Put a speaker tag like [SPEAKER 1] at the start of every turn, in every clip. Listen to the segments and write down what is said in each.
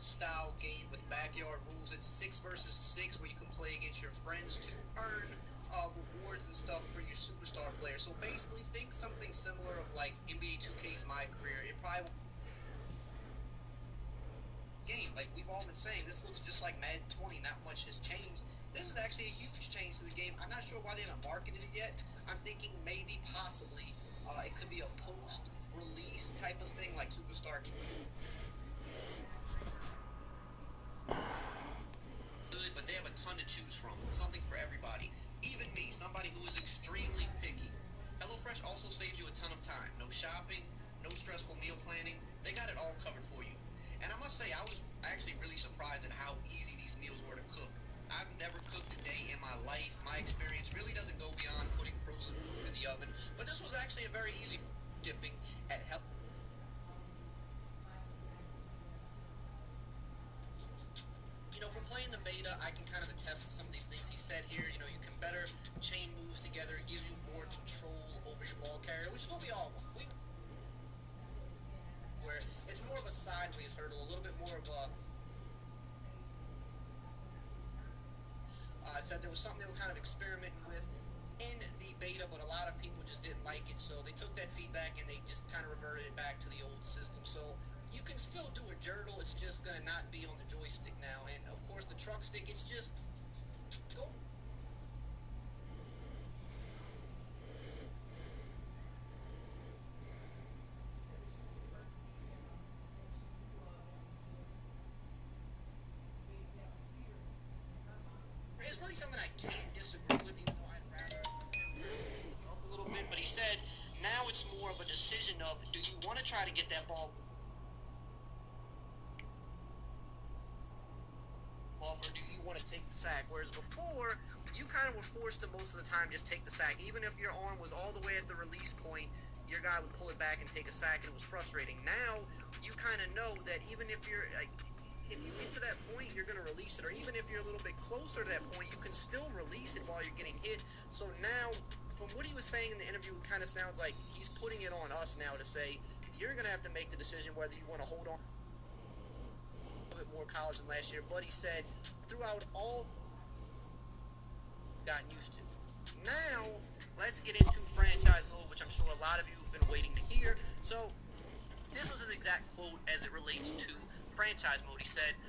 [SPEAKER 1] style game with backyard rules. It's 6 versus 6 where you can play against your friends to earn rewards and stuff for your superstar players. So basically, think something similar of like NBA 2K's My Career. It probably game. Like we've all been saying, this looks just like Madden 20. Not much has changed. This is actually a huge change to the game. I'm not sure why they haven't marketed it yet. I'm thinking maybe, possibly, it could be a post-release type of thing, like Superstar. Good, but they have a ton to choose from. Something for everybody. Even me, somebody who is extremely picky. HelloFresh also saves you a ton of time. No shopping, no stressful meal planning. They got it all covered for you. And I must say, I was actually really surprised at how easy these meals were to cook. I've never cooked a day in my life. My experience really doesn't go beyond putting frozen food in the oven. But this was actually a very easy shipping at help. From playing the beta, I can kind of attest to some of these things he said here. You can better chain moves together. It gives you more control over your ball carrier, which is what we all want. Where it's more of a sideways hurdle, a little bit more of a. I said there was something they were kind of experimenting with in the beta, but a lot of people just didn't like it, so they took that feedback and they just kind of reverted it back to the old system. So you can still do a journal, it's just going to not be on the joystick now. And of course the truck stick, it's just go. It's really something I can't disagree with, even though I'd rather up a little bit. But he said now it's more of a decision of, do you want to try to get that ball off, or do you want to take the sack? Whereas before, you kind of were forced to most of the time just take the sack. Even if your arm was all the way at the release point, your guy would pull it back and take a sack, and it was frustrating. Now, you kind of know that even if you're like, if you get to that point, you're going to release it, or even if you're a little bit closer to that point, you can still release it while you're getting hit. So now, from what he was saying in the interview, it kind of sounds like he's putting it on us now to say, you're going to have to make the decision whether you want to hold on bit more college than last year, but he said throughout all gotten used to. Now, let's get into franchise mode, which I'm sure a lot of you have been waiting to hear. So, this was his exact quote as it relates to franchise mode. He said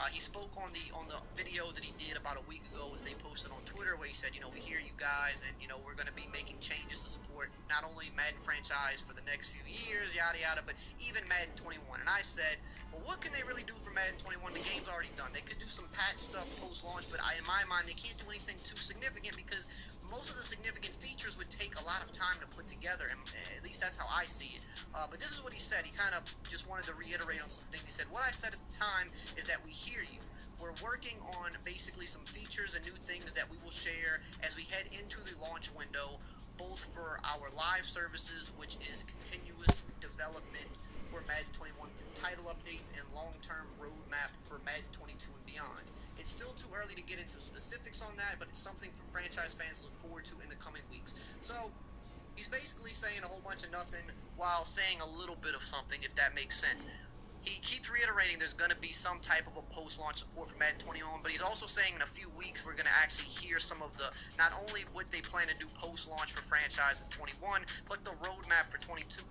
[SPEAKER 1] he spoke on the video that he did about a week ago that they posted on Twitter, where he said, we hear you guys, and we're going to be making changes to support not only Madden franchise for the next few years, yada yada, but even Madden 21. And I said, well, what can they really do for Madden 21? The game's already done. They could do some patch stuff post-launch, but in my mind, they can't do anything too significant because most of the significant features would take a lot of time to put together, and at least that's how I see it. But this is what he said. He kind of just wanted to reiterate on some things. He said, what I said at the time is that we hear you. We're working on basically some features and new things that we will share as we head into the launch window, both for our live services, which is continuous development for Madden 21 through title updates and long-term roadmap for Madden 22 and beyond. It's still too early to get into specifics on that, but it's something for franchise fans to look forward to in the coming weeks. So, he's basically saying a whole bunch of nothing while saying a little bit of something, if that makes sense. He keeps reiterating there's going to be some type of a post-launch support for Madden 21, but he's also saying in a few weeks we're going to actually hear some of the, not only what they plan to do post-launch for franchise in 21, but the roadmap for 22.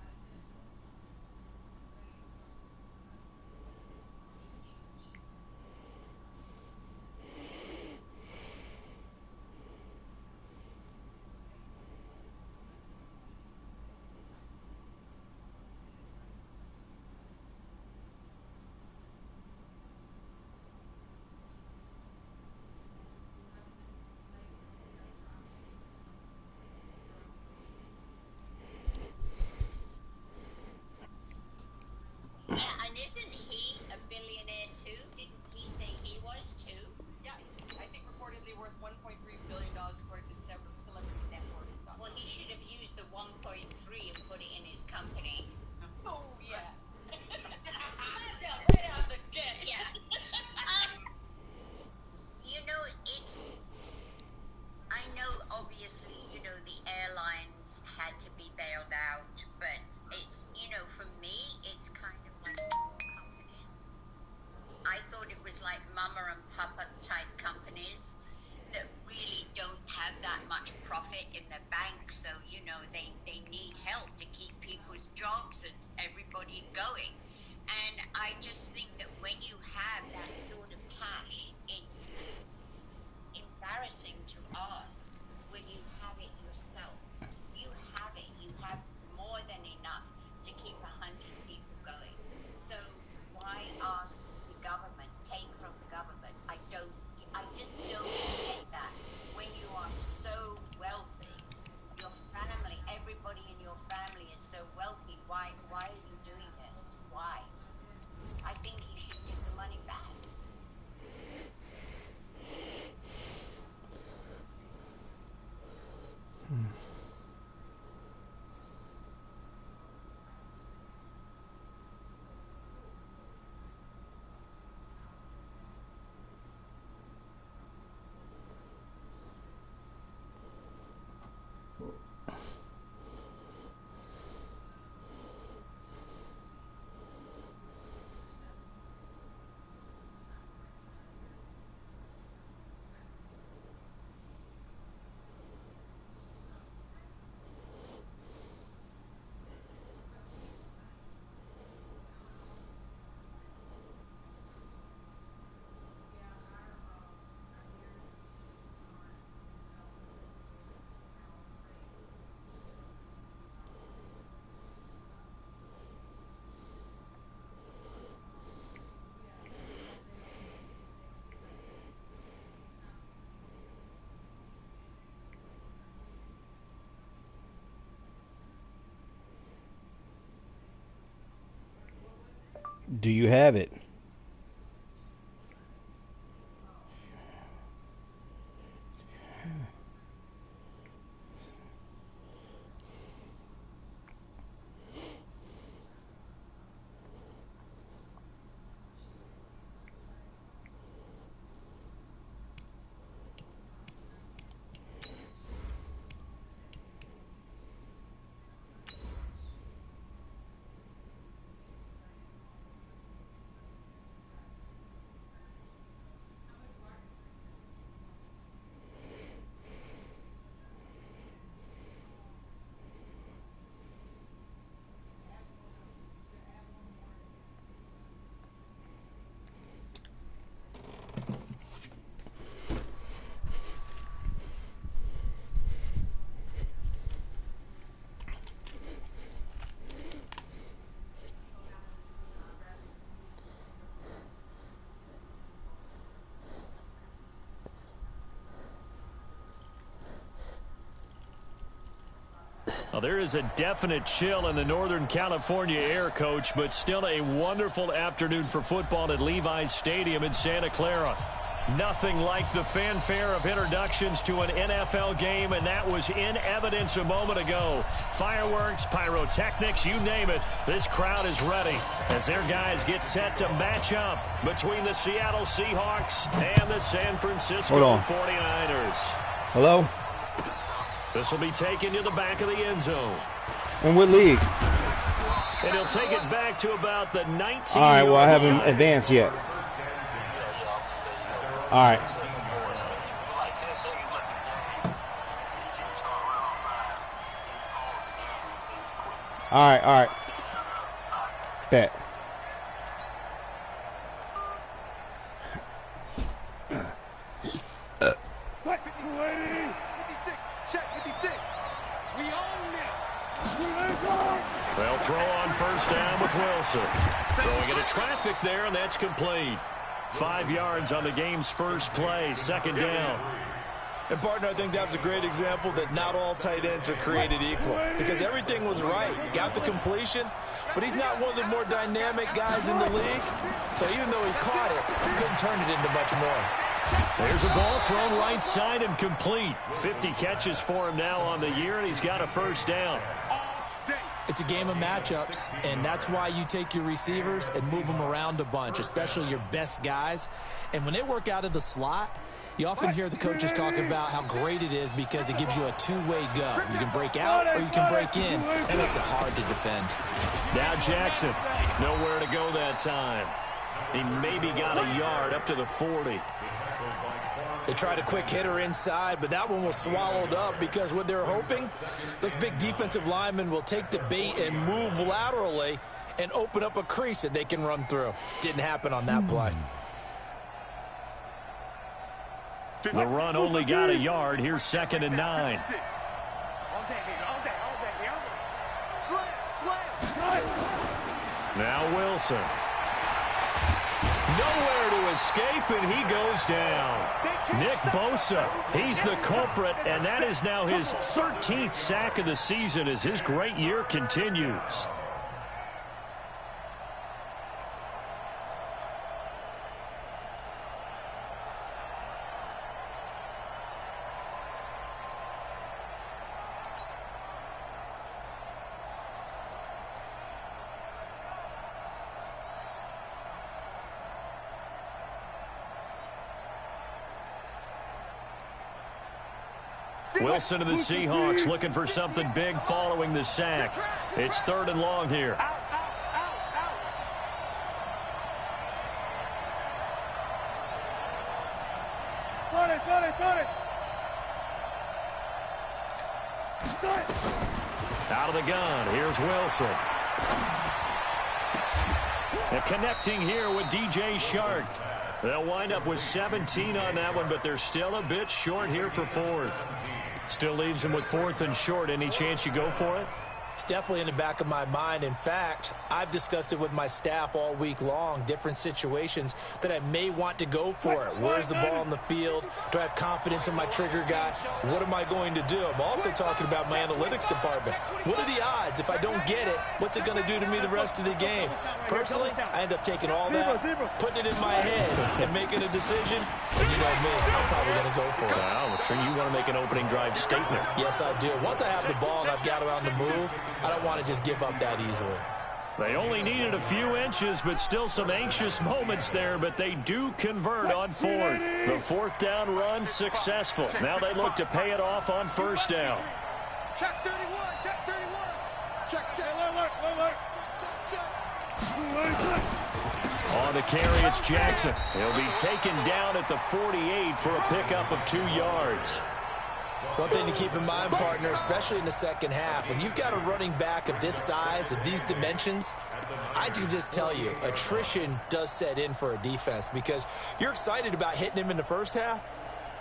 [SPEAKER 2] you're going. And I just think that when you have that sort of cash, it's embarrassing to ask when you have it yourself. You have it. You have more than enough to keep 100 people going. So why ask the government, take from the government? I just don't get that. When you are so wealthy, your family, everybody in your family is so wealthy, why are you doing this? Why? I think you should give the money back.
[SPEAKER 3] Do you have it?
[SPEAKER 4] Well, there is a definite chill in the Northern California air, Coach, but still a wonderful afternoon for football at Levi's Stadium in Santa Clara. Nothing like the fanfare of introductions to an NFL game, and that was in evidence a moment ago. Fireworks, pyrotechnics, you name it, this crowd is ready as their guys get set to match up between the Seattle Seahawks and the San Francisco 49ers.
[SPEAKER 3] Hello?
[SPEAKER 4] This will be taken to the back of the end zone.
[SPEAKER 3] And what league?
[SPEAKER 4] And he'll take it back to about the 19.
[SPEAKER 3] All right, well, I haven't advanced yet. All right. All right. Bet.
[SPEAKER 4] They'll throw on first down with Wilson. Throwing into traffic there, and that's complete. 5 yards on the game's first play, second down.
[SPEAKER 5] And, partner, I think that's a great example that not all tight ends are created equal, because everything was right. Got the completion, but he's not one of the more dynamic guys in the league. So even though he caught it, he couldn't turn it into much more.
[SPEAKER 4] There's a ball thrown right side and complete. 50 catches for him now on the year, and he's got a first down.
[SPEAKER 5] It's a game of matchups, and that's why you take your receivers and move them around a bunch, especially your best guys. And when they work out of the slot, you often hear the coaches talk about how great it is because it gives you a two-way go. You can break out or you can break in. That makes it hard to defend.
[SPEAKER 4] Now Jackson, nowhere to go that time. He maybe got a yard up to the 40.
[SPEAKER 5] They tried a quick hitter inside, but that one was swallowed up because what they're hoping, those big defensive linemen will take the bait and move laterally and open up a crease that they can run through. Didn't happen on that play.
[SPEAKER 4] The run only got a yard. Here's 2nd and 9. Now Wilson. Nowhere to escape, and he goes down. Nick Bosa, he's the culprit, and that is now his 13th sack of the season as his great year continues. Wilson and the Seahawks looking for something big following the sack. It's 3rd and long here. Out of the gun. Here's Wilson. And connecting here with DJ Shark. They'll wind up with 17 on that one, but they're still a bit short here for 4th. Still leaves them with 4th and short. Any chance you go for it?
[SPEAKER 5] It's definitely in the back of my mind. In fact, I've discussed it with my staff all week long, different situations that I may want to go for it. Where's the ball in the field? Do I have confidence in my trigger guy? What am I going to do? I'm also talking about my analytics department. What are the odds? If I don't get it, what's it going to do to me the rest of the game? Personally, I end up taking all that, putting it in my head, and making a decision. And you know me, I'm probably going to go for it.
[SPEAKER 4] Well, Trey, you want to make an opening drive statement.
[SPEAKER 5] Yes, I do. Once I have the ball and I've got around the move, I don't want to just give up that easily.
[SPEAKER 4] They only needed a few inches, but still some anxious moments there, but they do convert on 4th. The 4th down run successful. Now they look to pay it off on 1st down.
[SPEAKER 6] Check 31, check 31. Check, check.
[SPEAKER 4] On the carry, it's Jackson. He'll be taken down at the 48 for a pickup of 2 yards.
[SPEAKER 5] One thing to keep in mind, partner, especially in the second half, when you've got a running back of this size, of these dimensions, I can just tell you, attrition does set in for a defense because you're excited about hitting him in the first half,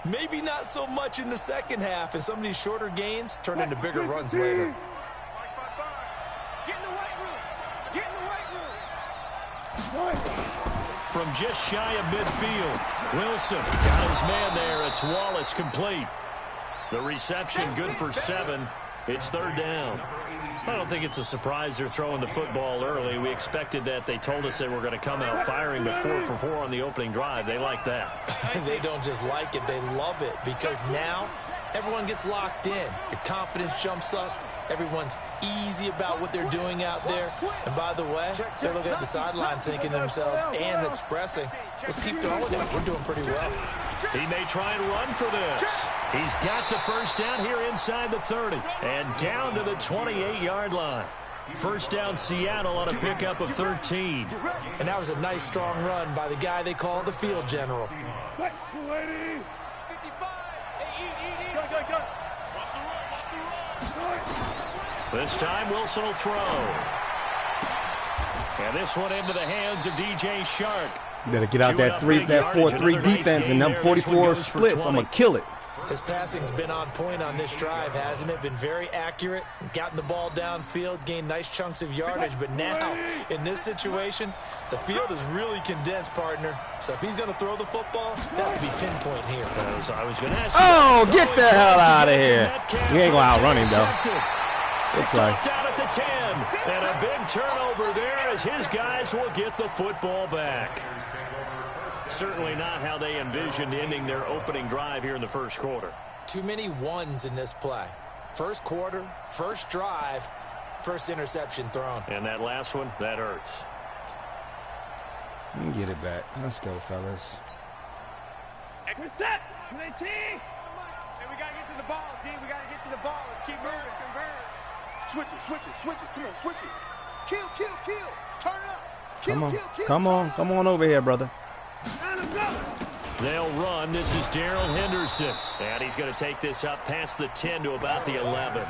[SPEAKER 5] maybe not so much in the second half, and some of these shorter gains turn into bigger runs later.
[SPEAKER 6] Get in the weight room. Get in the weight room.
[SPEAKER 4] From just shy of midfield, Wilson got his man there. It's Wallace complete. The reception good for 7. It's 3rd down. I don't think it's a surprise they're throwing the football early. We expected that. They told us they were going to come out firing, but 4 for 4 on the opening drive. They like that.
[SPEAKER 5] They don't just like it. They love it because now everyone gets locked in. Your confidence jumps up. Everyone's easy about what they're doing out there. And by the way, they're looking at the sideline thinking to themselves and expressing, let's keep throwing it. We're doing pretty well.
[SPEAKER 4] He may try and run for this. He's got the 1st down here inside the 30 and down to the 28-yard line. 1st down Seattle on a pickup of 13.
[SPEAKER 5] And that was a nice, strong run by the guy they call the field general.
[SPEAKER 6] 55.
[SPEAKER 4] This time Wilson will throw. And this one into the hands of DJ Shark.
[SPEAKER 3] You better get out that 4-3 defense and them 44 splits. I'm going to kill it.
[SPEAKER 5] His passing's been on point on this drive, hasn't it? Been very accurate, gotten the ball downfield, gained nice chunks of yardage. But now, in this situation, the field is really condensed, partner. So if he's going to throw the football, that would be pinpoint here.
[SPEAKER 4] I was going to ask
[SPEAKER 3] you get the hell out of here. You ain't going to outrun him, though. Good try.
[SPEAKER 4] Down at the 10. And a big turnover there as his guys will get the football back. Certainly not how they envisioned ending their opening drive here in the 1st quarter.
[SPEAKER 5] Too many ones in this play. 1st quarter, 1st drive, 1st interception thrown.
[SPEAKER 4] And that last one, that hurts.
[SPEAKER 3] Let me get it back. Let's go, fellas.
[SPEAKER 6] Extra set. Hey, we got to get to the ball, T. We got to get to the ball. Let's keep moving. Switch it. Come on, switch it. Kill. Turn it up.
[SPEAKER 3] Come on over here, brother.
[SPEAKER 4] They'll run. This is Darrell Henderson. And he's going to take this up past the 10 to about the 11.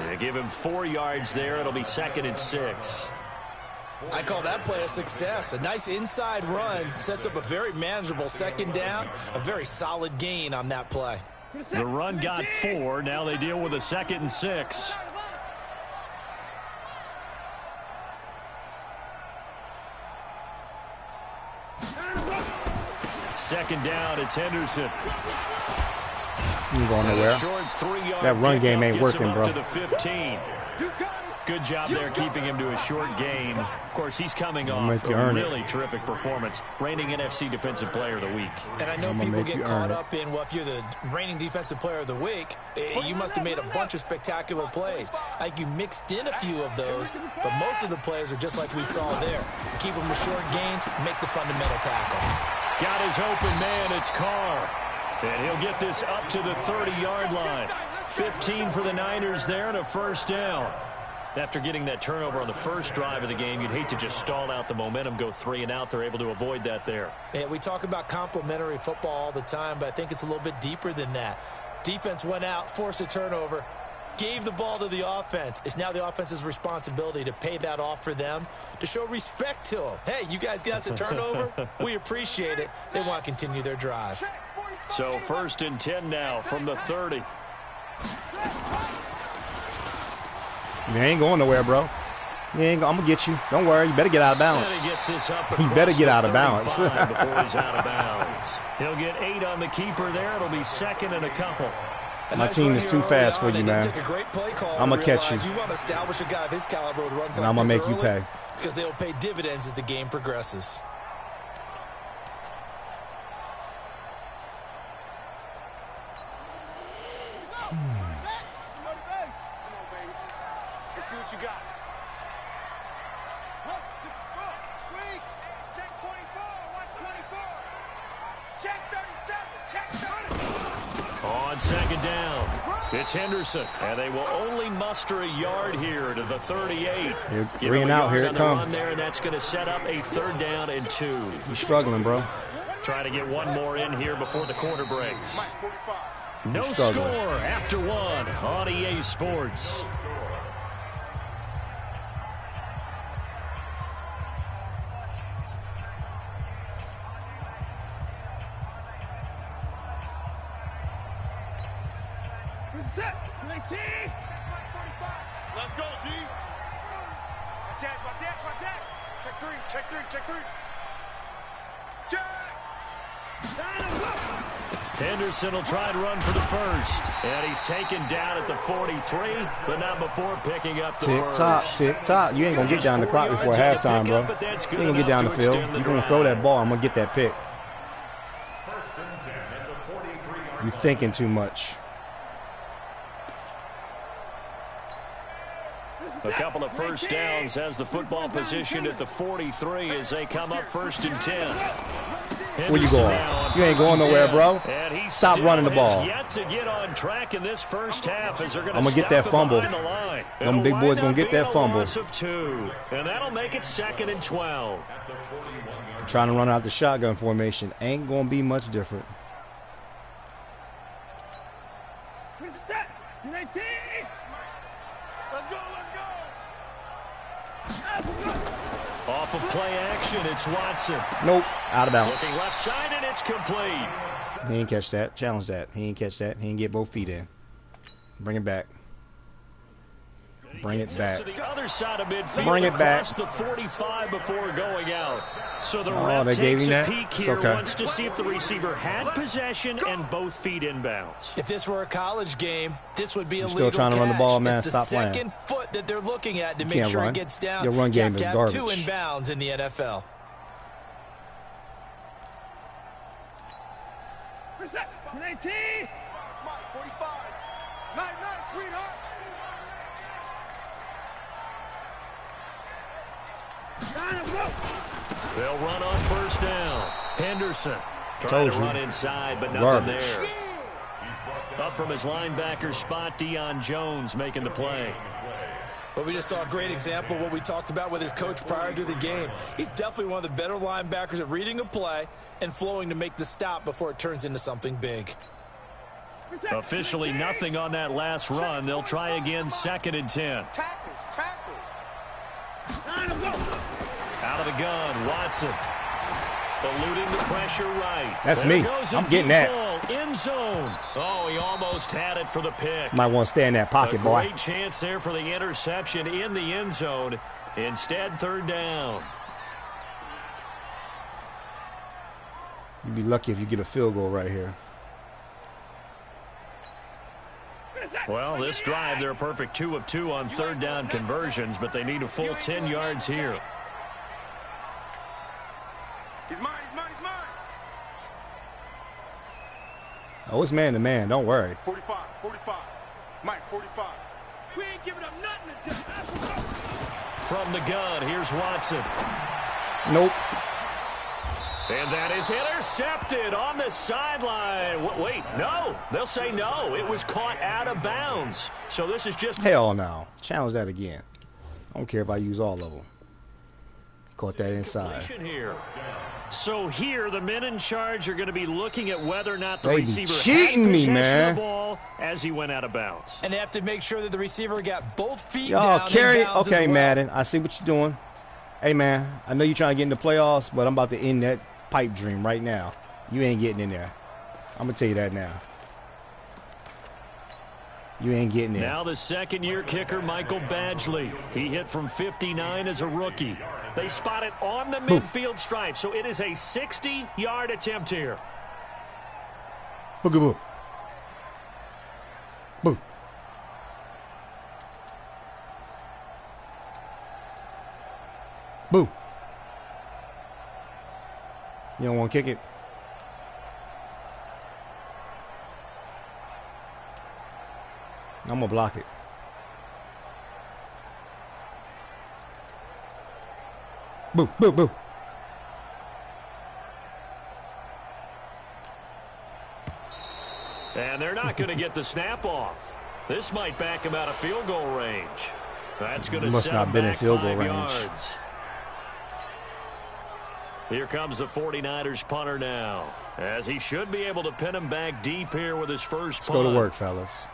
[SPEAKER 4] They give him 4 yards there. It'll be 2nd and 6.
[SPEAKER 5] I call that play a success. A nice inside run sets up a very manageable second down, a very solid gain on that play.
[SPEAKER 4] The run got 4. Now they deal with a 2nd and 6. Second down, it's Henderson.
[SPEAKER 3] You ain't going nowhere. That run game ain't working, bro.
[SPEAKER 4] To the 15. Good job there keeping him to a short gain. Of course, he's coming off a really terrific performance, reigning NFC Defensive Player of the Week.
[SPEAKER 5] And I know people get caught up in, well, if you're the reigning Defensive Player of the Week, you must have made a bunch of spectacular plays. Like you mixed in a few of those, but most of the plays are just like we saw there. Keep them with short gains, make the fundamental tackle.
[SPEAKER 4] Got his open man, it's Carr. And he'll get this up to the 30-yard line. 15 for the Niners there and a first down. After getting that turnover on the first drive of the game, you'd hate to just stall out the momentum, go 3 and out. They're able to avoid that there.
[SPEAKER 5] Yeah, we talk about complementary football all the time, but I think it's a little bit deeper than that. Defense went out, forced a turnover, gave the ball to the offense. It's now the offense's responsibility to pay that off for them, to show respect to them. Hey, you guys got us a turnover? We appreciate it. They want to continue their drive.
[SPEAKER 4] So 1st and 10 now from the 30.
[SPEAKER 3] You ain't going nowhere, bro. You ain't. I'm gonna get you. Don't worry. You better get out of balance. You better get out of balance.
[SPEAKER 4] Before he's out of bounds. He'll get 8 on the keeper there. It'll be 2nd and a couple.
[SPEAKER 3] My team is too fast for you, man. I'm gonna catch you.
[SPEAKER 5] You want to establish a guy of his caliber with runs
[SPEAKER 3] and
[SPEAKER 5] like
[SPEAKER 3] I'm gonna
[SPEAKER 5] this
[SPEAKER 3] make you pay.
[SPEAKER 5] Because they'll pay dividends as the game progresses.
[SPEAKER 6] See what you got. Check 24. Watch 24. Check 37. Check 30.
[SPEAKER 4] On 2nd down, it's Henderson, and they will only muster a yard here to the 38.
[SPEAKER 3] 3 and out. Here it comes.
[SPEAKER 4] There, and that's going to set up a 3rd down and 2.
[SPEAKER 3] He's struggling, bro.
[SPEAKER 4] Trying to get one more in here before the quarter breaks. No score after 1 on EA Sports.
[SPEAKER 6] Let's go, D. Watch that. Check 3. Check.
[SPEAKER 4] Henderson will try and run for the 1st. And he's taken down at the 43, but not before picking up the first.
[SPEAKER 3] Tick tock. You ain't going to get down the clock before halftime, bro. You ain't going to get down the field. You're going to throw that ball. I'm going to get that pick. You're thinking too much.
[SPEAKER 4] A couple of first downs has the football positioned at the 43 as they come up 1st and 10.
[SPEAKER 3] Where you going? You ain't going nowhere, bro. Stop running the ball.
[SPEAKER 4] Yet to get on track in this first half as they're going to
[SPEAKER 3] I'm going to get that fumble. Them big boys going to get that fumble.
[SPEAKER 4] And that'll make it 2nd and 12.
[SPEAKER 3] Trying to run out the shotgun formation. Ain't going to be much different.
[SPEAKER 6] Set. 19. Let's go.
[SPEAKER 4] Off of play action, it's Watson.
[SPEAKER 3] Nope, out of bounds.
[SPEAKER 4] Looking left side, and it's complete.
[SPEAKER 3] He ain't catch that. Challenge that. He ain't catch that. He ain't get both feet in. Bring it back. Bring it back.
[SPEAKER 4] To the other side of midfield,
[SPEAKER 3] bring it back.
[SPEAKER 4] The 45 before going out. So the
[SPEAKER 3] ref
[SPEAKER 4] takes
[SPEAKER 3] gave him
[SPEAKER 4] a
[SPEAKER 3] that?
[SPEAKER 4] peek here, wants to see if the receiver had possession and both feet inbounds.
[SPEAKER 5] If this were a college game, this would be a legal
[SPEAKER 3] still trying to run the ball, man.
[SPEAKER 5] It's
[SPEAKER 3] Stop
[SPEAKER 5] the
[SPEAKER 3] playing.
[SPEAKER 5] second foot that they're looking at to make sure it gets down.
[SPEAKER 3] Your run game is garbage.
[SPEAKER 5] 2 inbounds in the NFL.
[SPEAKER 6] Reset. 19. 45. Nice, sweetheart.
[SPEAKER 4] They'll run on first down. Henderson trying to run inside, but nothing there. Up from his linebacker spot, Deion Jones making the play.
[SPEAKER 5] Well, we just saw a great example of what we talked about with his coach prior to the game. He's definitely one of the better linebackers at reading a play and flowing to make the stop before it turns into something big.
[SPEAKER 4] Officially nothing on that last run. They'll try again 2nd and 10.
[SPEAKER 6] Tackles.
[SPEAKER 4] out of the gun. Watson eluding the pressure right.
[SPEAKER 3] That's me. I'm getting that.
[SPEAKER 4] End zone. Oh, he almost had it for the pick.
[SPEAKER 3] Might want to stay in that pocket, boy.
[SPEAKER 4] Great chance there for the interception in the end zone. Instead, third down.
[SPEAKER 3] You'd be lucky if you get a field goal right here.
[SPEAKER 4] Well, this drive, they're a perfect 2 of 2 on third down conversions, but they need a full 10 yards here.
[SPEAKER 6] He's mine, he's mine, he's mine.
[SPEAKER 3] Oh, it's man to man. Don't worry.
[SPEAKER 6] 45, 45. Mike, 45. We ain't giving up nothing.
[SPEAKER 4] From the gun, here's Watson.
[SPEAKER 3] Nope.
[SPEAKER 4] And that is intercepted on the sideline. Wait, no. They'll say no. It was caught out of bounds. So this is just...
[SPEAKER 3] Hell no. Challenge that again. I don't care if I use all of them. Caught that inside.
[SPEAKER 4] Here. So here, the men in charge are going to be looking at whether or not the
[SPEAKER 3] They be
[SPEAKER 4] receiver
[SPEAKER 3] cheating
[SPEAKER 4] had
[SPEAKER 3] me,
[SPEAKER 4] possession
[SPEAKER 3] man.
[SPEAKER 4] of the ball as he went out of bounds.
[SPEAKER 5] And they have to make sure that the receiver got both feet
[SPEAKER 3] Y'all
[SPEAKER 5] down
[SPEAKER 3] carry.
[SPEAKER 5] in bounds
[SPEAKER 3] Okay,
[SPEAKER 5] as well.
[SPEAKER 3] Madden. I see what you're doing. Hey, man. I know you're trying to get in the playoffs, but I'm about to end that pipe dream right now. You ain't getting in there. I'm going to tell you that now. You ain't getting in.
[SPEAKER 4] Now the second-year kicker, Michael Badgley. He hit from 59 as a rookie. They spot it on the midfield stripe, so it is a 60-yard attempt here.
[SPEAKER 3] Boogaboo. Boo. Boo. You don't want to kick it? I'm going to block it. Boo, boo, boo.
[SPEAKER 4] And they're not going to get the snap off. This might back him out of field goal range. That's going to
[SPEAKER 3] Must
[SPEAKER 4] set
[SPEAKER 3] not
[SPEAKER 4] him
[SPEAKER 3] been in
[SPEAKER 4] back
[SPEAKER 3] field goal
[SPEAKER 4] 5
[SPEAKER 3] range.
[SPEAKER 4] yards. Here comes the 49ers punter now, as he should be able to pin him back deep here with his first punt.
[SPEAKER 3] Let's go to work, fellas.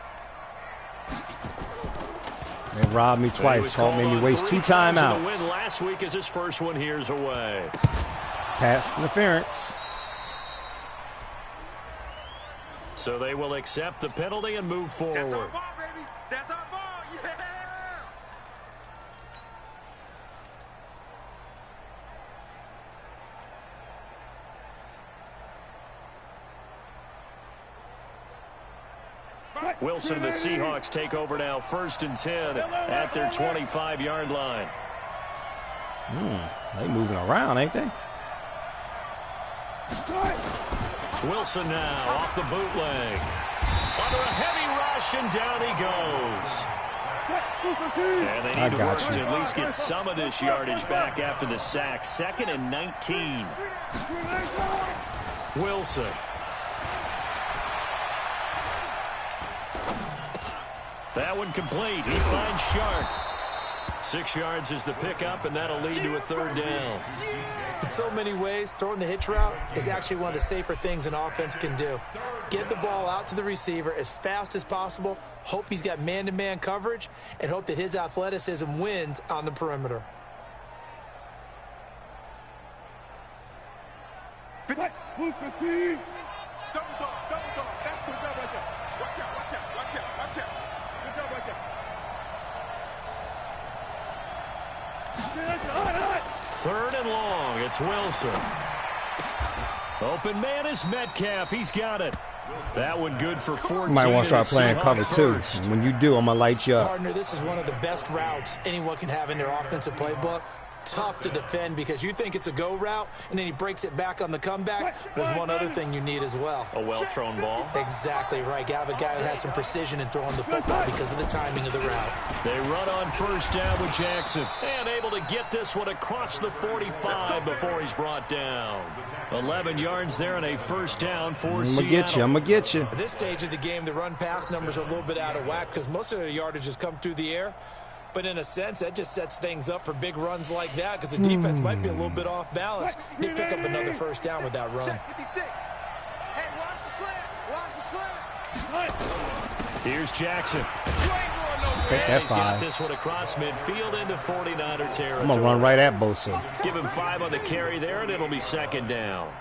[SPEAKER 3] They robbed me twice. Made me waste 2 timeouts.
[SPEAKER 4] The win last week is his first one here's away.
[SPEAKER 3] Pass interference.
[SPEAKER 4] So they will accept the penalty and move forward.
[SPEAKER 6] That's our ball, baby. That's our ball. Yeah.
[SPEAKER 4] Wilson and the Seahawks take over now, 1st and 10 at their 25-yard line.
[SPEAKER 3] They moving around, ain't they?
[SPEAKER 4] Wilson now off the bootleg. Under a heavy rush, and down he goes. And they need to work to at least get some of this yardage back after the sack. 2nd and 19. Wilson. That one complete. He finds Sharp. 6 yards is the pickup, and that'll lead to a 3rd down.
[SPEAKER 5] In so many ways, throwing the hitch route is actually one of the safer things an offense can do. Get the ball out to the receiver as fast as possible, hope he's got man-to-man coverage, and hope that his athleticism wins on the perimeter.
[SPEAKER 6] Double dog. That's the dog right there. Watch out, watch out, watch out, watch out. Good dog right there.
[SPEAKER 4] 3rd and long. It's Wilson. Open man is Metcalf. He's got it. That one good for 14.
[SPEAKER 3] Might want to start playing cover 2. And when you do, I'm going to light you up.
[SPEAKER 5] Partner, this is one of the best routes anyone can have in their offensive playbook. Tough to defend because you think it's a go route, and then he breaks it back on the comeback. There's one other thing you need as well.
[SPEAKER 4] A well-thrown ball.
[SPEAKER 5] Exactly right. You have a guy who has some precision in throwing the football because of the timing of the route.
[SPEAKER 4] They run on 1st down with Jackson. And able to get this one across the 45 before he's brought down. 11 yards there and a 1st down for Seattle.
[SPEAKER 3] I'm going to get you.
[SPEAKER 5] At this stage of the game, the run-pass numbers are a little bit out of whack because most of their yardage has come through the air. But in a sense, that just sets things up for big runs like that because the defense might be a little bit off balance. They pick up another 1st down with that run.
[SPEAKER 6] Hey, watch the slant. Watch the slant.
[SPEAKER 4] Here's Jackson.
[SPEAKER 6] You ain't going
[SPEAKER 3] Take that
[SPEAKER 4] He's got
[SPEAKER 3] 5.
[SPEAKER 4] this one across midfield into 49er territory.
[SPEAKER 3] I'm going to run right at Bosa.
[SPEAKER 4] Give him 5 on the carry there, and it'll be second down.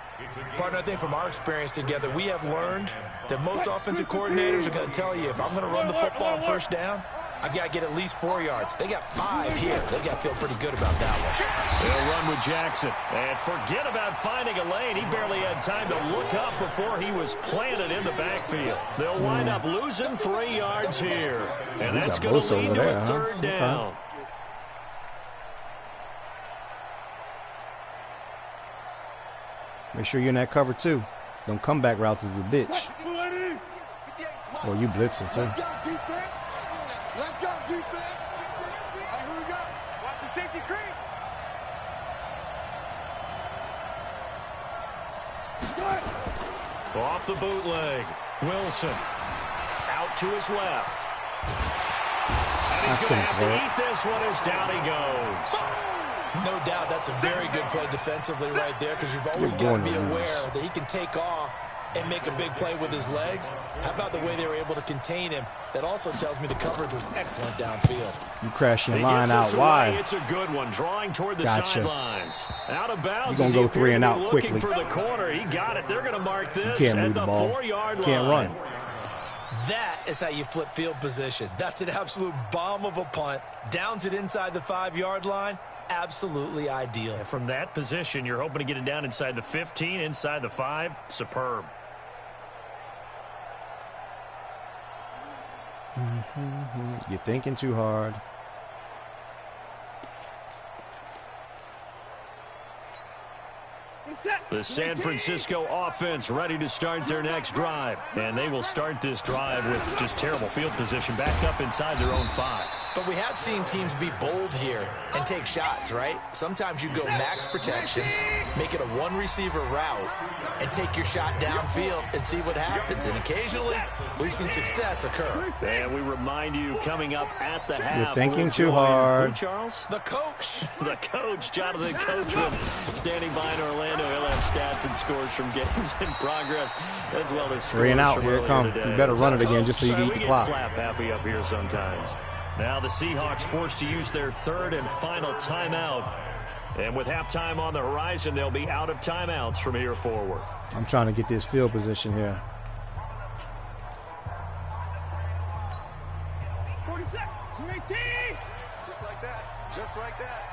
[SPEAKER 5] Partner, I think from our experience together, we have learned that most offensive coordinators are going to tell you, if I'm going to run the football on first down, I've got to get at least 4 yards. They got 5 here. They've got to feel pretty good about that one.
[SPEAKER 4] They'll run with Jackson. And forget about finding a lane. He barely had time to look up before he was planted in the backfield. They'll wind up losing 3 yards here. And that's going to lead to a third down.
[SPEAKER 3] Okay. Make sure you're in that cover, too. Them comeback routes is a bitch. Or you blitzing, too.
[SPEAKER 6] Let's go, defense. Let's go, defense. All right, here we go. Watch the safety creep.
[SPEAKER 4] Off the bootleg. Wilson. Out to his left. And he's going to have to eat this one as down he goes.
[SPEAKER 5] No doubt that's a very good play defensively right there, because you've always got to be aware that he can take off and make a big play with his legs. How about the way they were able to contain him? That also tells me the coverage was excellent downfield.
[SPEAKER 3] You crash your line out wide.
[SPEAKER 4] It's a good one, drawing toward the sidelines. Out of bounds.
[SPEAKER 3] You're going to go 3 and out quickly.
[SPEAKER 4] Looking for the corner. He got it. They're going to mark this
[SPEAKER 3] you can't
[SPEAKER 4] at
[SPEAKER 3] move
[SPEAKER 4] the 4-yard line.
[SPEAKER 3] Can't run.
[SPEAKER 5] That is how you flip field position. That's an absolute bomb of a punt. Downs it inside the 5-yard line. Absolutely ideal.
[SPEAKER 4] And from that position, you're hoping to get it down inside the 15, inside the 5. Superb.
[SPEAKER 3] You're thinking too hard.
[SPEAKER 4] The San Francisco offense ready to start their next drive. And they will start this drive with just terrible field position, backed up inside their own 5.
[SPEAKER 5] But we have seen teams be bold here and take shots, right? Sometimes you go max protection, make it a one-receiver route, and take your shot downfield and see what happens. And occasionally, we've seen success occur.
[SPEAKER 4] And we remind you, coming up at the half.
[SPEAKER 3] You're thinking too hard.
[SPEAKER 4] Who, Charles?
[SPEAKER 5] The coach.
[SPEAKER 4] The coach, Jonathan Coachman, standing by in Orlando. He'll have stats and scores from games in progress, as well as
[SPEAKER 3] 3 and out. Here it comes. You better run it again just so you can eat the clock.
[SPEAKER 4] We get slap happy up here sometimes. Now the Seahawks forced to use their 3rd and final timeout. And with halftime on the horizon, they'll be out of timeouts from here forward.
[SPEAKER 3] I'm trying to get this field position here.
[SPEAKER 6] 40 seconds. 18. Just like that. Just like that.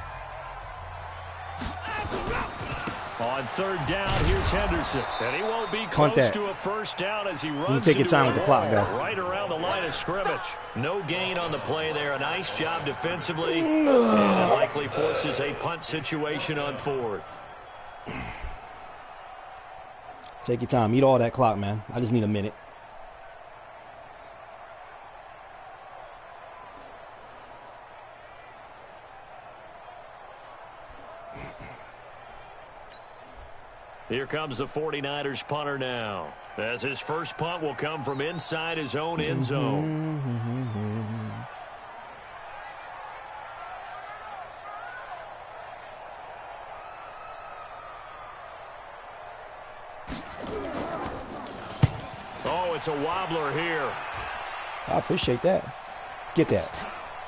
[SPEAKER 4] On 3rd down, here's Henderson. And he won't be close to a first down as he runs.
[SPEAKER 3] You take your time with the clock, though.
[SPEAKER 4] Right around the line of scrimmage. No gain on the play there. A nice job defensively. And it likely forces a punt situation on 4th.
[SPEAKER 3] Take your time. Eat all that clock, man. I just need a minute.
[SPEAKER 4] Here comes the 49ers punter now, as his first punt will come from inside his own end zone. Oh, it's a wobbler here.
[SPEAKER 3] I appreciate that. Get that.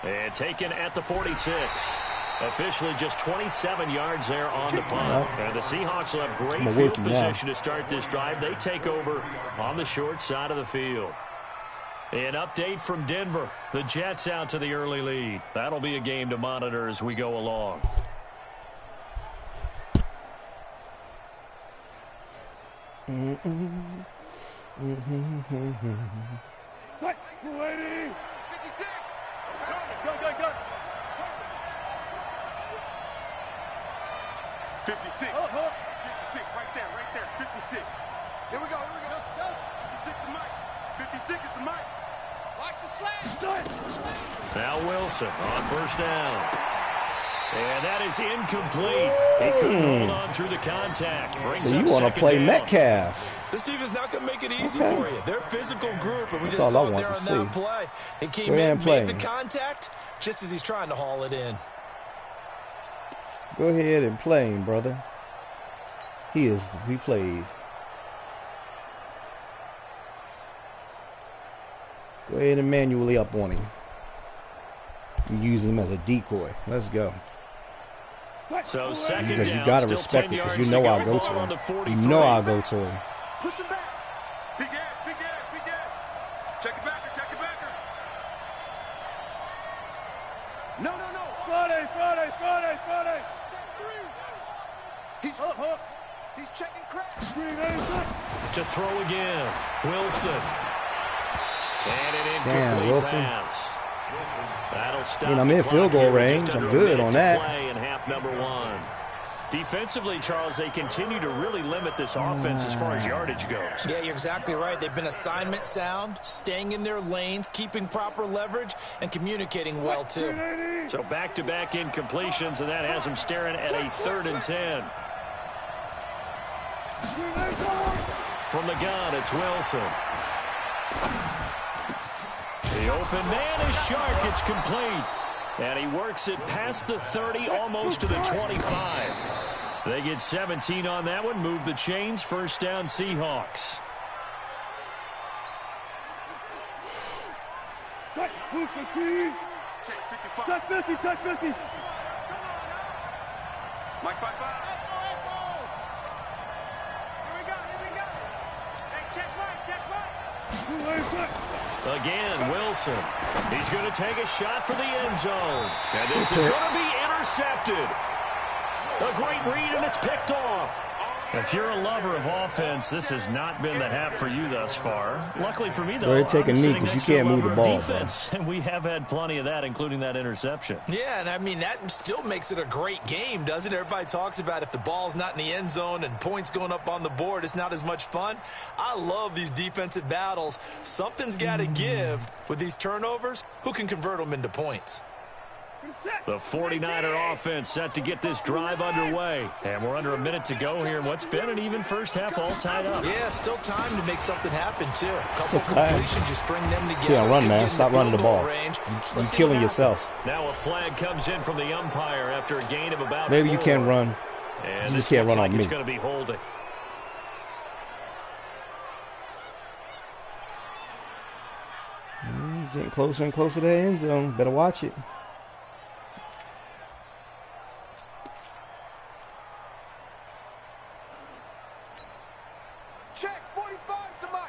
[SPEAKER 4] And taken at the 46. Officially just 27 yards there on the punt. And the Seahawks will have great field position to start this drive. They take over on the short side of the field. An update from Denver. The Jets out to the early lead. That'll be a game to monitor as we go along.
[SPEAKER 6] What? 280. 56. Go. 56. 56, right there. 56. Here we go. Go. 56 is Mike. 56 is the Mike. Watch the slant.
[SPEAKER 4] Now Wilson on first down. And that is incomplete. He couldn't hold on through the contact.
[SPEAKER 3] So you want to play Metcalf.
[SPEAKER 5] This team is not going to make it easy for you. They're a physical group, and we
[SPEAKER 3] That's
[SPEAKER 5] just
[SPEAKER 3] all
[SPEAKER 5] saw
[SPEAKER 3] I
[SPEAKER 5] it there
[SPEAKER 3] want
[SPEAKER 5] on
[SPEAKER 3] to
[SPEAKER 5] that
[SPEAKER 3] see.
[SPEAKER 5] play. They came in, made the contact, just as he's trying to haul it in.
[SPEAKER 3] Go ahead and play him, brother. He plays. Go ahead and manually up on him. and use him as a decoy. Let's go.
[SPEAKER 4] So second
[SPEAKER 3] Because
[SPEAKER 4] down,
[SPEAKER 3] you got to
[SPEAKER 4] still
[SPEAKER 3] respect
[SPEAKER 4] 10
[SPEAKER 3] it, because
[SPEAKER 4] yards
[SPEAKER 3] you know
[SPEAKER 4] to
[SPEAKER 3] I'll
[SPEAKER 4] go.
[SPEAKER 3] go
[SPEAKER 4] Ball
[SPEAKER 3] to
[SPEAKER 4] on the
[SPEAKER 3] him.
[SPEAKER 4] 43.
[SPEAKER 3] You know I'll go to him.
[SPEAKER 6] Push him back. Big ass, big ass, big ass. Check it backer, check it backer. No. Friday. Check 3. He's hook. He's checking crack.
[SPEAKER 4] To throw again, Wilson. And an incomplete
[SPEAKER 3] Damn, Wilson.
[SPEAKER 4] pass. That'll stop.
[SPEAKER 3] I mean, I'm in field goal range. I'm good on that.
[SPEAKER 4] Play in half number 1. Defensively, Charles, they continue to really limit this offense as far as yardage goes.
[SPEAKER 5] Yeah, you're exactly right. They've been assignment sound, staying in their lanes, keeping proper leverage, and communicating well, too.
[SPEAKER 4] So back-to-back incompletions, and that has them staring at a 3rd and 10. From the gun, it's Wilson. The open man is Shark. It's complete. And he works it past the 30, almost to the 25. They get 17 on that one. Move the chains. First down, Seahawks.
[SPEAKER 6] Check 55. Check 50. Mike 5-5. Here we go. Hey, check right.
[SPEAKER 4] Again, Wilson. He's going to take a shot for the end zone. And this is going to be intercepted. A great read, and it's picked off. If you're a lover of offense, this has not been the half for you thus far. Luckily for me, though,
[SPEAKER 3] Go ahead, take a knee, because you can't move the ball,
[SPEAKER 4] defense, and we have had plenty of that, including that interception.
[SPEAKER 5] Yeah, and I mean, that still makes it a great game, doesn't it? Everybody talks about if the ball's not in the end zone and points going up on the board, it's not as much fun. I love these defensive battles. Something's got to give with these turnovers. Who can convert them into points?
[SPEAKER 4] The 49er offense set to get this drive underway. And we're under a minute to go here in what's been an even first half, all tied up.
[SPEAKER 5] Yeah, still time to make something happen, too. A couple completions, you string them together.
[SPEAKER 3] Yeah, run, man. Stop running the ball. You're killing yourself.
[SPEAKER 4] Now a flag comes in from the umpire after a gain of about
[SPEAKER 3] Maybe
[SPEAKER 4] 4.
[SPEAKER 3] you can't run.
[SPEAKER 4] And
[SPEAKER 3] You just can't run on me.
[SPEAKER 4] It's going to be holding.
[SPEAKER 3] Getting closer and closer to the end zone. Better watch it.
[SPEAKER 6] Check 45 to Mike.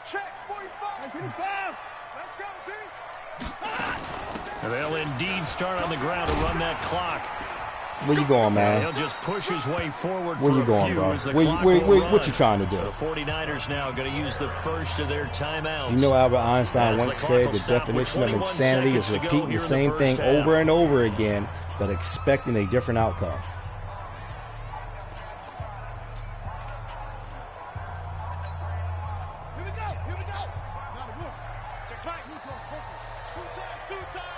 [SPEAKER 6] Check 45. 45. Let's go, D.
[SPEAKER 4] And they'll indeed start on the ground to run that clock.
[SPEAKER 3] Where you going, man?
[SPEAKER 4] He'll just push his way forward.
[SPEAKER 3] Where you going, bro? What you trying to do?
[SPEAKER 4] The 49ers now going to use the first of their timeouts.
[SPEAKER 3] You know, Albert Einstein once said the definition of insanity is repeating the same thing over and over again, but expecting a different outcome.
[SPEAKER 6] Here we go. Check right. Two times.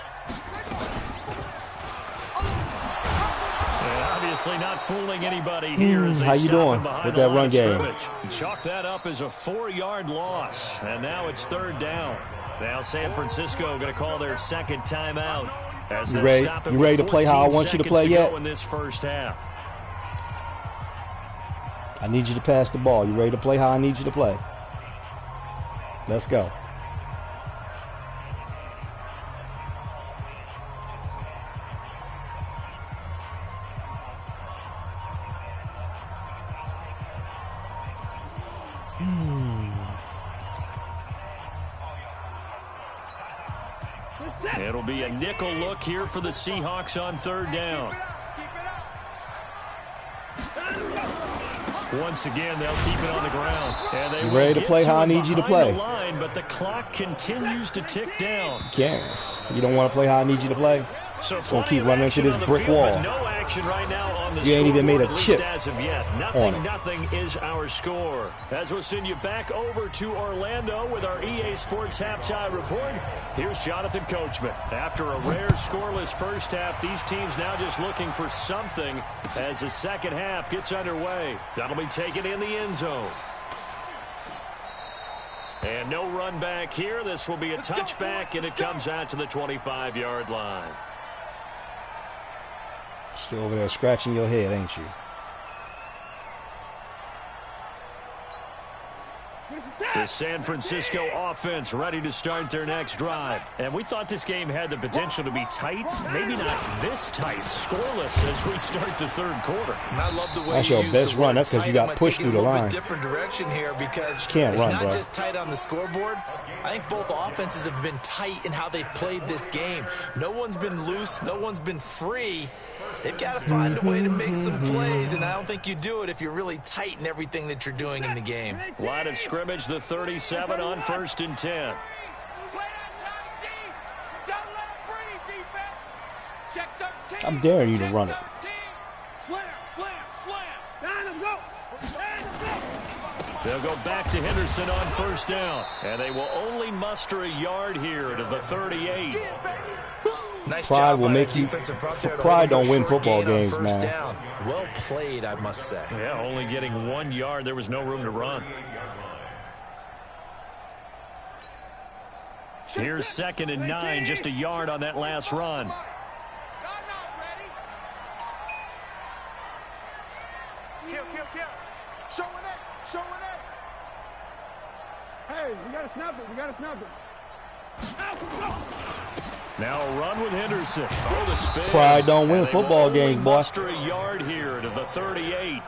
[SPEAKER 4] Obviously not fooling anybody here as they
[SPEAKER 3] How you
[SPEAKER 4] stop
[SPEAKER 3] doing
[SPEAKER 4] him behind
[SPEAKER 3] with
[SPEAKER 4] the
[SPEAKER 3] that
[SPEAKER 4] line
[SPEAKER 3] run
[SPEAKER 4] of
[SPEAKER 3] game?
[SPEAKER 4] scrimmage. Chalk that up as a 4-yard loss, and now it's 3rd down. Now San Francisco going to call their second timeout. As
[SPEAKER 3] You
[SPEAKER 4] they'll
[SPEAKER 3] ready?
[SPEAKER 4] stop it
[SPEAKER 3] You
[SPEAKER 4] with
[SPEAKER 3] ready to play how I
[SPEAKER 4] 14
[SPEAKER 3] want you to
[SPEAKER 4] seconds
[SPEAKER 3] play yet?
[SPEAKER 4] go in this first half.
[SPEAKER 3] I need you to pass the ball. You ready to play how I need you to play? Let's go.
[SPEAKER 4] It'll be a nickel look here for the Seahawks on 3rd down. Once again, they'll keep it on the ground. And they
[SPEAKER 3] You ready to play how I need you to play?
[SPEAKER 4] The line, but the clock continues to tick down.
[SPEAKER 3] You don't want to play how I need you to play?
[SPEAKER 4] So
[SPEAKER 3] It's going to keep running into this brick wall.
[SPEAKER 4] No action right now on the
[SPEAKER 3] You ain't even made a
[SPEAKER 4] scoreboard,
[SPEAKER 3] chip
[SPEAKER 4] at least as of yet.
[SPEAKER 3] on it.
[SPEAKER 4] Nothing is our score. As we'll send you back over to Orlando with our EA Sports halftime report. Here's Jonathan Coachman. After a rare scoreless first half, these teams now just looking for something as the second half gets underway. That'll be taken in the end zone. And no run back here. This will be a touchback, and it comes out to the 25-yard line.
[SPEAKER 3] Still over there scratching your head, ain't you?
[SPEAKER 4] The The San Francisco offense ready to start their next drive. And we thought this game had the potential to be tight. Maybe not this tight, scoreless as we start the third quarter.
[SPEAKER 5] And I love the way
[SPEAKER 3] That's
[SPEAKER 5] you
[SPEAKER 3] your
[SPEAKER 5] use
[SPEAKER 3] best
[SPEAKER 5] the
[SPEAKER 3] run.
[SPEAKER 5] word
[SPEAKER 3] That's because you
[SPEAKER 5] tight.
[SPEAKER 3] got
[SPEAKER 5] I'm
[SPEAKER 3] pushed
[SPEAKER 5] taking
[SPEAKER 3] through the
[SPEAKER 5] a little
[SPEAKER 3] line.
[SPEAKER 5] bit different direction here because
[SPEAKER 3] can't
[SPEAKER 5] it's
[SPEAKER 3] run,
[SPEAKER 5] not
[SPEAKER 3] bro.
[SPEAKER 5] just tight on the scoreboard. I think both offenses have been tight in how they've played this game. No one's been loose. No one's been free. They've got to find a way to make some plays, and I don't think you do it if you're really tight in everything that you're doing in the game.
[SPEAKER 4] Line of scrimmage, the 37 on 1st and 10.
[SPEAKER 3] I'm daring you to run it.
[SPEAKER 6] Slam, slam, slam. Down him, go.
[SPEAKER 4] They'll go back to Henderson on 1st down, and they will only muster a yard here to the 38.
[SPEAKER 5] Nice
[SPEAKER 3] Pride
[SPEAKER 5] job
[SPEAKER 3] will
[SPEAKER 5] by
[SPEAKER 3] make
[SPEAKER 5] that
[SPEAKER 3] you.
[SPEAKER 5] defensive front there to
[SPEAKER 3] Pride
[SPEAKER 5] hold
[SPEAKER 3] don't win
[SPEAKER 5] a short
[SPEAKER 3] football
[SPEAKER 5] gain on
[SPEAKER 3] games,
[SPEAKER 5] first
[SPEAKER 3] man.
[SPEAKER 5] down. Well played, I must say.
[SPEAKER 4] Yeah, only getting 1 yard. There was no room to run. Here's 2nd and 9, just a yard on that last run.
[SPEAKER 6] Kill, kill, kill. Showing it, showing it. Hey, we gotta snap it, we gotta snap it. Out, go.
[SPEAKER 4] Now a run with Henderson. Oh, the spin.
[SPEAKER 3] Pride don't win
[SPEAKER 4] And they
[SPEAKER 3] football
[SPEAKER 4] will only
[SPEAKER 3] games, boy.
[SPEAKER 4] muster a yard here to the 38.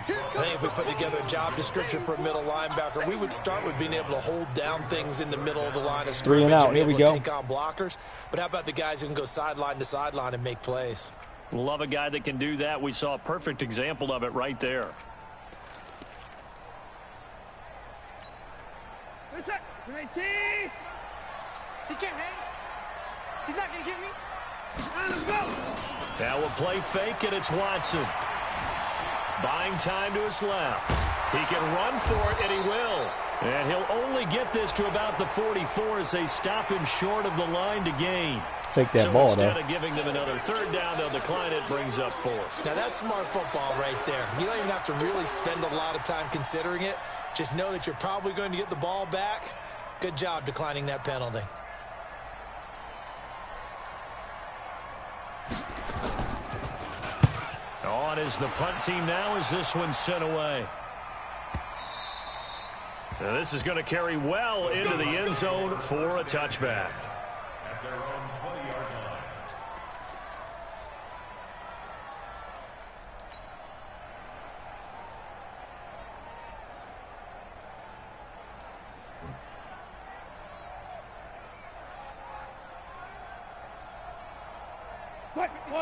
[SPEAKER 5] I think if we put together a job description for a middle linebacker, we would start with being able to hold down things in the middle of the line of scrimmage.
[SPEAKER 3] 3 and out.
[SPEAKER 5] be
[SPEAKER 3] Here we
[SPEAKER 5] able to
[SPEAKER 3] go.
[SPEAKER 5] Take on blockers. But how about the guys who can go sideline to sideline and make plays?
[SPEAKER 4] Love a guy that can do that. We saw a perfect example of it right there.
[SPEAKER 6] What's up? 19. He can't hang. He's not gonna get me. Down him, go.
[SPEAKER 4] Now we'll play fake, and it's Watson. Buying time to his left. He can run for it, and he will. And he'll only get this to about the 44 as they stop him short of the line to gain.
[SPEAKER 3] Take that
[SPEAKER 4] so
[SPEAKER 3] ball,
[SPEAKER 4] instead
[SPEAKER 3] though.
[SPEAKER 4] of giving them another 3rd down, they'll decline it, brings up 4.
[SPEAKER 5] Now, that's smart football right there. You don't even have to really spend a lot of time considering it. Just know that you're probably going to get the ball back. Good job declining that penalty.
[SPEAKER 4] On is the punt team now as this one's sent away. Now this is going to carry well into the end zone for a touchback.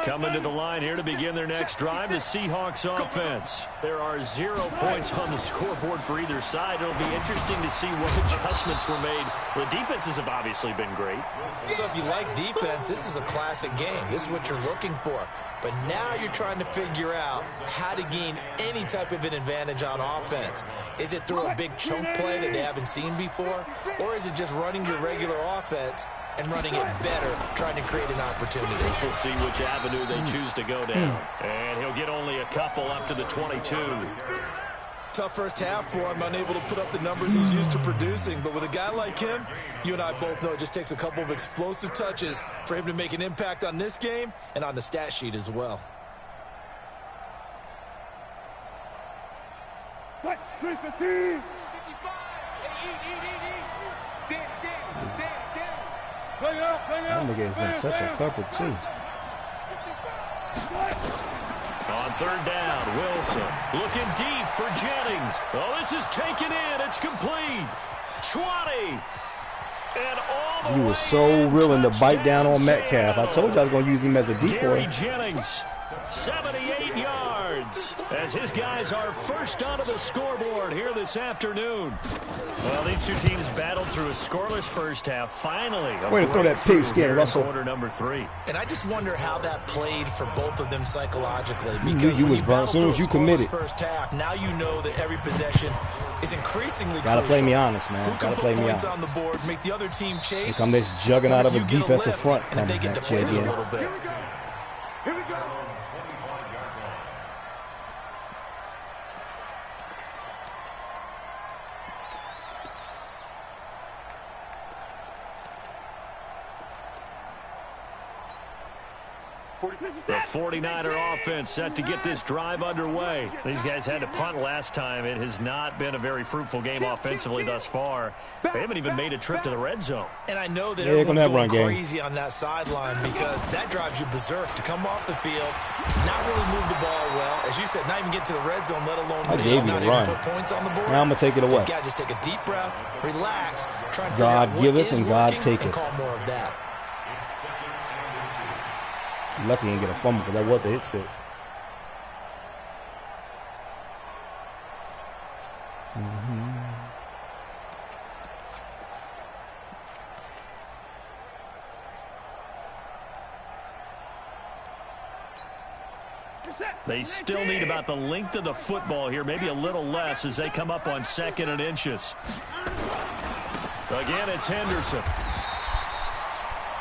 [SPEAKER 4] Coming to the line here to begin their next drive, the Seahawks offense. There are 0 points on the scoreboard for either side. It'll be interesting to see what adjustments were made. The defenses have obviously been great.
[SPEAKER 5] So if you like defense, this is a classic game. This is what you're looking for. But now you're trying to figure out how to gain any type of an advantage on offense. Is it through a big chunk play that they haven't seen before? Or is it just running your regular offense and running it better, trying to create an opportunity?
[SPEAKER 4] We'll see which avenue they choose to go down. And he'll get only a couple up to the 22.
[SPEAKER 5] Tough first half for him, unable to put up the numbers he's used to producing. But with a guy like him, you and I both know it just takes a couple of explosive touches for him to make an impact on this game and on the stat sheet as well.
[SPEAKER 6] What? 315.
[SPEAKER 3] That nigga is in such a cover, too.
[SPEAKER 4] On 3rd down, Wilson looking deep for Jennings. Oh, this is taken in. It's complete. 20. And all the
[SPEAKER 3] You
[SPEAKER 4] way
[SPEAKER 3] were so
[SPEAKER 4] in.
[SPEAKER 3] willing to bite down on
[SPEAKER 4] Touchdown,
[SPEAKER 3] Metcalf. I told you I was going to use him as a
[SPEAKER 4] Gary
[SPEAKER 3] decoy.
[SPEAKER 4] Jennings, 78 yards, as his guys are first onto the scoreboard here this afternoon. Well, these two teams battled through a scoreless first half. Finally,
[SPEAKER 3] Way to throw that pigskin, Russell.
[SPEAKER 4] Quarter number 3.
[SPEAKER 5] And I just wonder how that played for both of them psychologically.
[SPEAKER 3] You knew
[SPEAKER 5] Because
[SPEAKER 3] you
[SPEAKER 5] when
[SPEAKER 3] was burnt as soon as you
[SPEAKER 5] battle through a
[SPEAKER 3] committed.
[SPEAKER 5] scoreless first half, now you know that every possession is increasingly
[SPEAKER 3] Gotta
[SPEAKER 5] crucial.
[SPEAKER 3] play me honest, man.
[SPEAKER 5] Who can
[SPEAKER 3] Gotta
[SPEAKER 5] put
[SPEAKER 3] play me
[SPEAKER 5] points
[SPEAKER 3] honest.
[SPEAKER 5] on the board, make the other team chase.
[SPEAKER 3] Here come this juggernaut of a
[SPEAKER 5] You get
[SPEAKER 3] defensive
[SPEAKER 5] lift,
[SPEAKER 3] front
[SPEAKER 5] and if they
[SPEAKER 3] coming
[SPEAKER 5] get
[SPEAKER 3] back to you
[SPEAKER 5] deflated a
[SPEAKER 3] again.
[SPEAKER 5] little bit.
[SPEAKER 6] Here we go.
[SPEAKER 4] The 49er offense set to get this drive underway. These guys had to punt last time. It has not been a very fruitful game offensively thus far. They haven't even made a trip to the red zone.
[SPEAKER 5] And I know that everyone's going crazy on that sideline because that drives you berserk to come off the field, not really move the ball well. As you said, not even get to the red zone, let alone not even put points on the board.
[SPEAKER 3] Now I'm going to take it away.
[SPEAKER 5] You got to just take a deep breath, relax, try and figure
[SPEAKER 3] God
[SPEAKER 5] out what
[SPEAKER 3] giveth
[SPEAKER 5] is
[SPEAKER 3] and God
[SPEAKER 5] working
[SPEAKER 3] taketh.
[SPEAKER 5] and call more of that.
[SPEAKER 3] Lucky he didn't get a fumble, because that was a hit set.
[SPEAKER 4] They still need about the length of the football here, maybe a little less as they come up on 2nd and inches. Again, it's Henderson.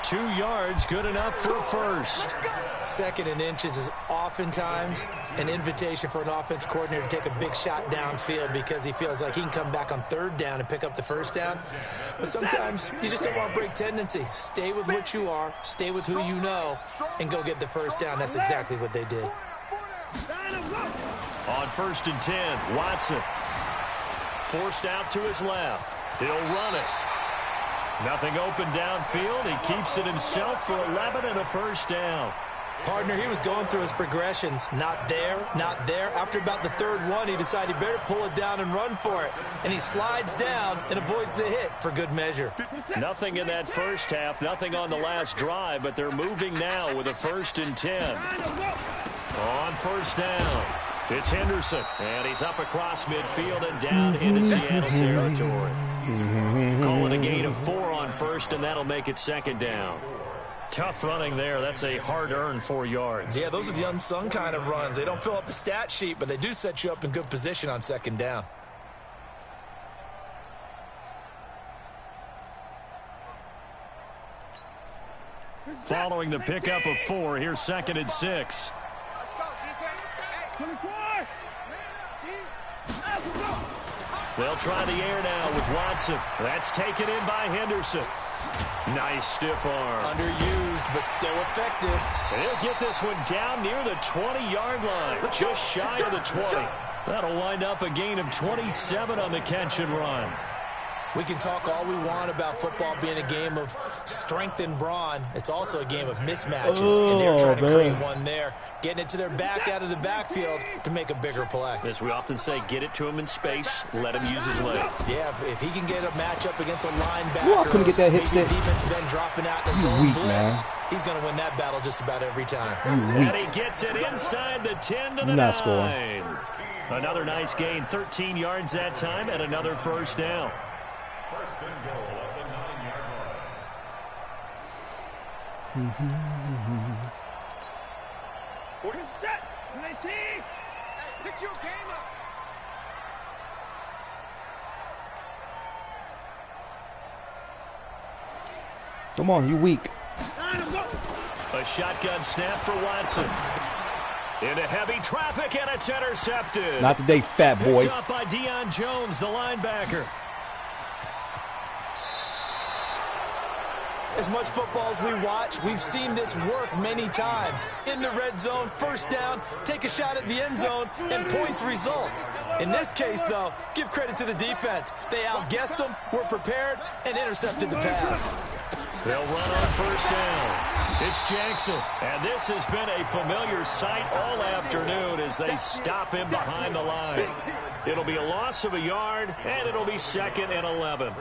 [SPEAKER 4] 2 yards, good enough for a first.
[SPEAKER 5] 2nd and inches is oftentimes an invitation for an offense coordinator to take a big shot downfield because he feels like he can come back on 3rd down and pick up the first down. But sometimes you just don't want to break tendency. Stay with what you are, stay with who you know, and go get the first down. That's exactly what they did.
[SPEAKER 4] On 1st and 10, Watson. Forced out to his left. He'll run it. Nothing open downfield. He keeps it himself for 11 and a first down.
[SPEAKER 5] Partner, he was going through his progressions. Not there, not there. After about the 3rd one, he decided he better pull it down and run for it. And he slides down and avoids the hit for good measure.
[SPEAKER 4] Nothing in that first half, nothing on the last drive, but they're moving now with a 1st and 10. On 1st down, it's Henderson, and he's up across midfield and down into Seattle territory. Call it a gain of 4 on 1st, and that'll make it 2nd down. Tough running there. That's a hard-earned 4 yards.
[SPEAKER 5] Yeah, those are the unsung kind of runs. They don't fill up the stat sheet, but they do set you up in good position on 2nd down.
[SPEAKER 4] Following the pickup of 4, here's 2nd and 6. They'll try the air now with Watson. That's taken in by Henderson. Nice stiff arm.
[SPEAKER 5] Underused, but still effective.
[SPEAKER 4] They'll get this one down near the 20-yard line, just shy of the 20. That'll wind up a gain of 27 on the catch and run.
[SPEAKER 5] We can talk all we want about football being a game of strength and brawn. It's also a game of mismatches, and they're trying to create one there, getting it to their back out of the backfield to make a bigger play.
[SPEAKER 4] As we often say, get it to him in space, let him use his leg.
[SPEAKER 5] Yeah, if he can get a matchup against a linebacker,
[SPEAKER 3] I couldn't get that hit stick.
[SPEAKER 5] Defense been dropping out in the zone blitz. He's going to win that battle just about every time.
[SPEAKER 4] And he gets it inside the 10 to the 9.
[SPEAKER 3] Scoring.
[SPEAKER 4] Another nice gain, 13 yards that time, and another first down.
[SPEAKER 6] First and goal at the 9-yard line. Order set. 19. Hey, pick your game up.
[SPEAKER 3] Come on, you weak.
[SPEAKER 4] A shotgun snap for Watson. Into heavy traffic, and it's intercepted.
[SPEAKER 3] Not today, fat boy.
[SPEAKER 4] Picked up by Deion Jones, the linebacker.
[SPEAKER 5] As much football as we watch, we've seen this work many times. In the red zone, first down, take a shot at the end zone, and points result. In this case, though, give credit to the defense. They outguessed them, were prepared, and intercepted the pass.
[SPEAKER 4] They'll run on first down. It's Jackson, and this has been a familiar sight all afternoon as they stop him behind the line. It'll be a loss of a yard, and it'll be 2nd and 11.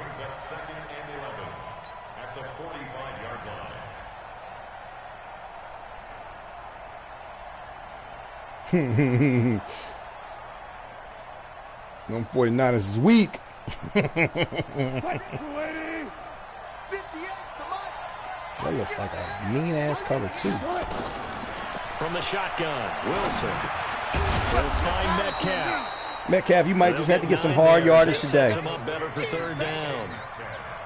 [SPEAKER 6] At the 45-yard line.
[SPEAKER 3] Them 49ers is weak. That looks like a mean-ass cover, too.
[SPEAKER 4] From the shotgun, Wilson will find Metcalf.
[SPEAKER 3] Metcalf, you might just have to get some hard yardage today.
[SPEAKER 4] Sets him up better for 3rd down.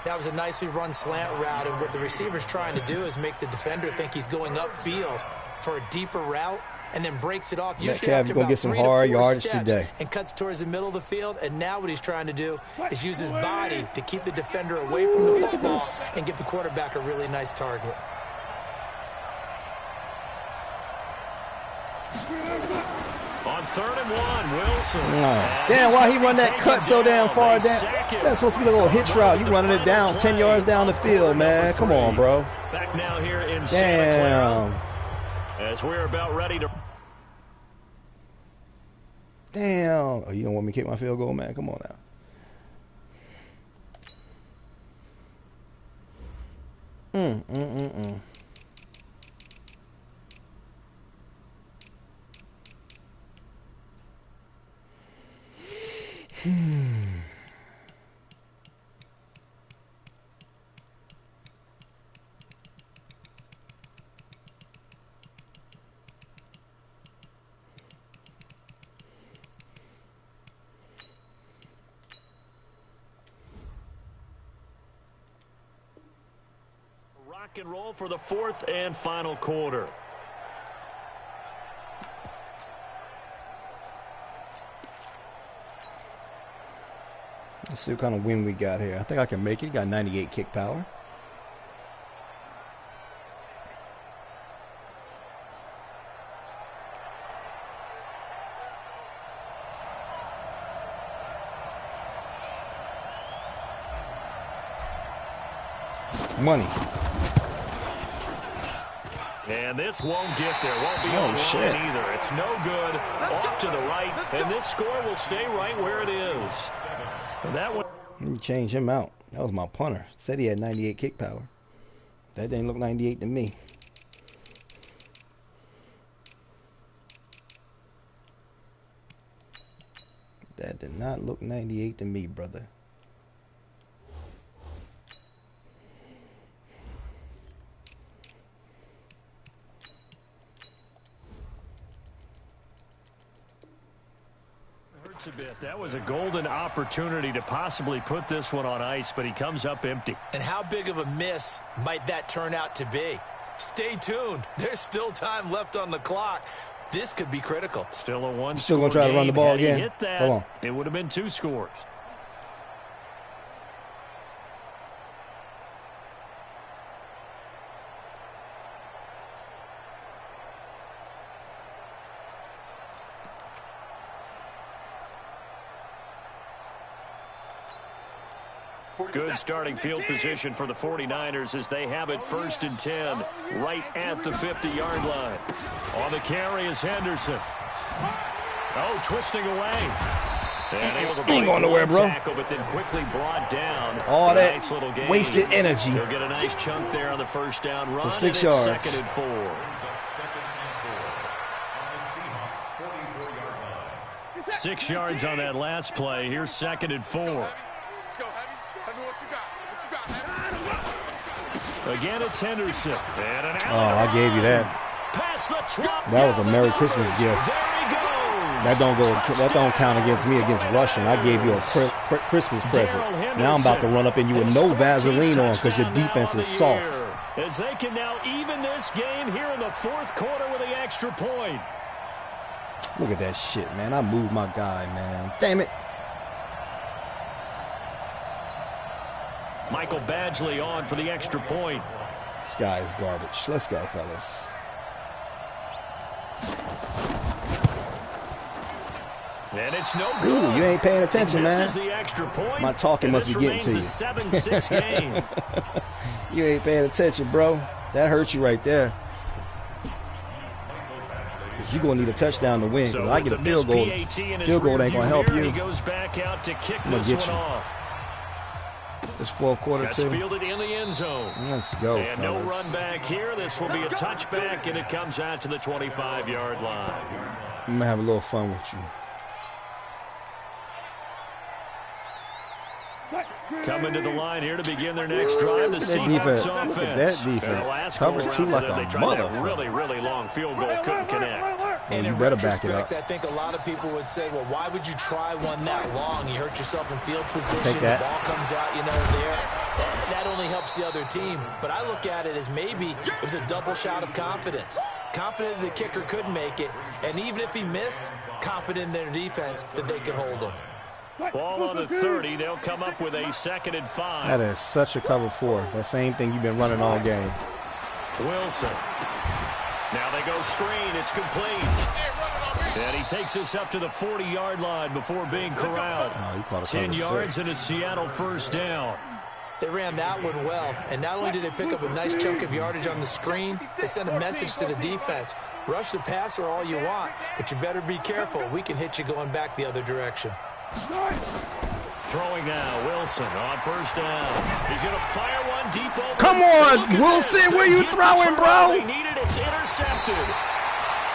[SPEAKER 5] That was a nicely run slant route, and what the receiver's trying to do is make the defender think he's going upfield for a deeper route, and then breaks it off. Usually after about
[SPEAKER 3] get some
[SPEAKER 5] 3 to 4
[SPEAKER 3] hard yardage
[SPEAKER 5] steps
[SPEAKER 3] today.
[SPEAKER 5] and cuts towards the middle of the field. And now what he's trying to do is use his body to keep the defender away from the football and give the quarterback a really nice target.
[SPEAKER 4] On 3rd and 1, Wilson.
[SPEAKER 3] Damn, why he run that cut so damn far down? That's supposed to be a little hitch route. You running it down 10 yards down the field, man. Come on, bro.
[SPEAKER 4] Back now here in Santa Clara.
[SPEAKER 3] Damn.
[SPEAKER 4] As we're about ready to...
[SPEAKER 3] Damn. Oh, you don't want me to kick my field goal, man? Come on now.
[SPEAKER 4] Rock and roll for the 4th and final quarter.
[SPEAKER 3] Let's see what kind of win we got here. I think I can make it. Got 98 kick power. Money.
[SPEAKER 4] And this won't get there. Won't be on the line either. It's no good. Off to the right. And this score will stay right where it is. And that one.
[SPEAKER 3] Let me change him out. That was my punter. Said he had 98 kick power. That didn't look 98 to me. That did not look 98 to me, brother.
[SPEAKER 4] A bit. That was a golden opportunity to possibly put this one on ice, but he comes up empty.
[SPEAKER 5] And how big of a miss might that turn out to be? Stay tuned. There's still time left on the clock. This could be critical.
[SPEAKER 4] Still a one.
[SPEAKER 3] Still gonna try to run the ball again.
[SPEAKER 4] Hit that,
[SPEAKER 3] hold on.
[SPEAKER 4] It would have been 2 scores. Good starting field position for the 49ers as they have it 1st and 10 right at the 50-yard line. On the carry is Henderson. Oh, twisting away. And able to break
[SPEAKER 3] ain't going nowhere, bro.
[SPEAKER 4] Tackle, but then quickly brought down.
[SPEAKER 3] All that
[SPEAKER 4] nice little gain.
[SPEAKER 3] Wasted energy.
[SPEAKER 4] They'll get a nice chunk there on the 1st down run.
[SPEAKER 3] For 6
[SPEAKER 4] and
[SPEAKER 3] yards.
[SPEAKER 4] It's 2nd and 4. 6 yards on that last play. Here's 2nd and 4.
[SPEAKER 6] Let's go, Heavy. Heavy, what you got? What you got, Heavy?
[SPEAKER 4] Again, it's Henderson. And an
[SPEAKER 3] Oh, I gave you that.
[SPEAKER 4] Pass the drop
[SPEAKER 3] That was a
[SPEAKER 4] down
[SPEAKER 3] Merry
[SPEAKER 4] the
[SPEAKER 3] Christmas
[SPEAKER 4] middle.
[SPEAKER 3] gift.
[SPEAKER 4] There he goes.
[SPEAKER 3] That don't count against me against Russian. I gave you a Christmas present. Now I'm about to run up in you with no Vaseline on because your defense is soft.
[SPEAKER 4] As they can now even this game here in the 4th quarter with the extra point.
[SPEAKER 3] Look at that shit, man. I moved my guy, man. Damn it.
[SPEAKER 4] Michael Badgley on for the extra point.
[SPEAKER 3] This guy is garbage. Let's go, fellas.
[SPEAKER 4] And it's no good.
[SPEAKER 3] Ooh, you ain't paying attention, man.
[SPEAKER 4] The extra point,
[SPEAKER 3] my talking must be getting to you.
[SPEAKER 4] 7-6 game.
[SPEAKER 3] You ain't paying attention, bro. That hurt you right there. You're going to need a touchdown to win.
[SPEAKER 4] So
[SPEAKER 3] I get a field goal. Field goal ain't going to help you.
[SPEAKER 4] He goes back out to kick this one off.
[SPEAKER 3] This 4th quarter,
[SPEAKER 4] That's
[SPEAKER 3] too.
[SPEAKER 4] fielded in the end zone.
[SPEAKER 3] Let's go,
[SPEAKER 4] and
[SPEAKER 3] fellas.
[SPEAKER 4] no run back here. This will be a touchback, and it comes out to the 25-yard line.
[SPEAKER 3] I'm going to have a little fun with you.
[SPEAKER 4] Coming to the line here to begin their next drive. The
[SPEAKER 3] defense.
[SPEAKER 4] Seahawks offense.
[SPEAKER 3] Look at that defense. Cover 2 like a
[SPEAKER 4] they tried that
[SPEAKER 3] motherfucker.
[SPEAKER 4] really long field goal. Couldn't connect.
[SPEAKER 3] And
[SPEAKER 5] in
[SPEAKER 3] you better back it up.
[SPEAKER 5] I think a lot of people would say, well, why would you try one that long? You hurt yourself in field position.
[SPEAKER 3] Take that.
[SPEAKER 5] The ball comes out, there. That only helps the other team. But I look at it as maybe it was a double shot of confidence. Confident the kicker could make it. And even if he missed, confident in their defense that they could hold him.
[SPEAKER 4] Ball on the 30. They'll come up with a 2nd and 5.
[SPEAKER 3] That is such a cover 4. That same thing you've been running all game.
[SPEAKER 4] Wilson. Now they go screen. It's complete. takes us up to the 40-yard line before being corralled. 10 yards and a Seattle first down.
[SPEAKER 5] They ran that one well, and not only did they pick up a nice chunk of yardage on the screen, they sent a message to the defense. Rush the passer all you want, but you better be careful. We can hit you going back the other direction.
[SPEAKER 4] Throwing now, Wilson on first down. He's going to fire one deep over.
[SPEAKER 3] Come on, Wilson, where you throwing, bro?
[SPEAKER 4] They need it. It's intercepted.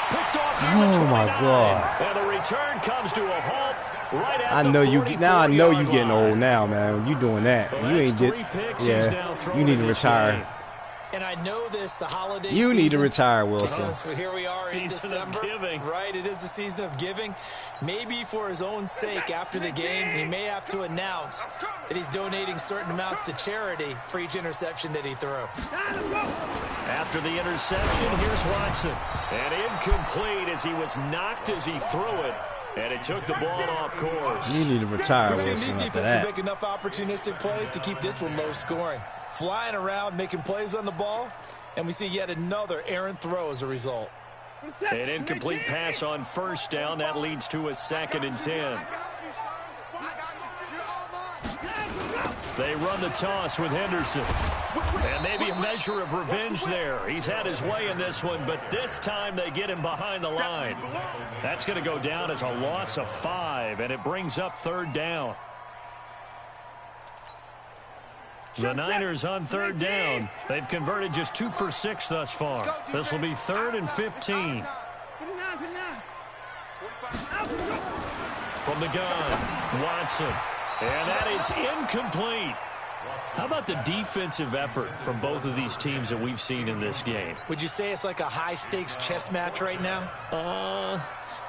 [SPEAKER 4] Picked off.
[SPEAKER 3] Oh, my God.
[SPEAKER 4] And the return comes to a halt. Right at
[SPEAKER 3] I know you now. I know you getting
[SPEAKER 4] line.
[SPEAKER 3] old now, man. When you doing that,
[SPEAKER 4] Well,
[SPEAKER 3] you ain't did. Yeah, you need to retire.
[SPEAKER 4] Game.
[SPEAKER 5] And I know this, the holiday
[SPEAKER 3] You
[SPEAKER 5] season.
[SPEAKER 3] need to retire, Wilson.
[SPEAKER 5] So here we are in
[SPEAKER 4] Season
[SPEAKER 5] December.
[SPEAKER 4] of giving.
[SPEAKER 5] Right, it is the season of giving. Maybe for his own sake, after the game, he may have to announce that he's donating certain amounts to charity for each interception that he threw.
[SPEAKER 4] After the interception, here's Watson. And incomplete as he was knocked as he threw it. And it took the ball off course.
[SPEAKER 3] You need to retire,
[SPEAKER 5] We've seen
[SPEAKER 3] Wilson.
[SPEAKER 5] these
[SPEAKER 3] After
[SPEAKER 5] defenses
[SPEAKER 3] that.
[SPEAKER 5] make enough opportunistic plays to keep this one low scoring. Flying around, making plays on the ball, and we see yet another errant throw as a result.
[SPEAKER 4] An incomplete pass on first down. That leads to a 2nd and 10. They run the toss with Henderson. And maybe a measure of revenge there. He's had his way in this one, but this time they get him behind the line. That's going to go down as a loss of 5, and it brings up 3rd down. The Niners on 3rd down. They've converted just 2 for 6 thus far. This will be 3rd and 15. From the gun, Watson. And that is incomplete. How about the defensive effort from both of these teams that we've seen in this game?
[SPEAKER 5] Would you say it's like a high-stakes chess match right now?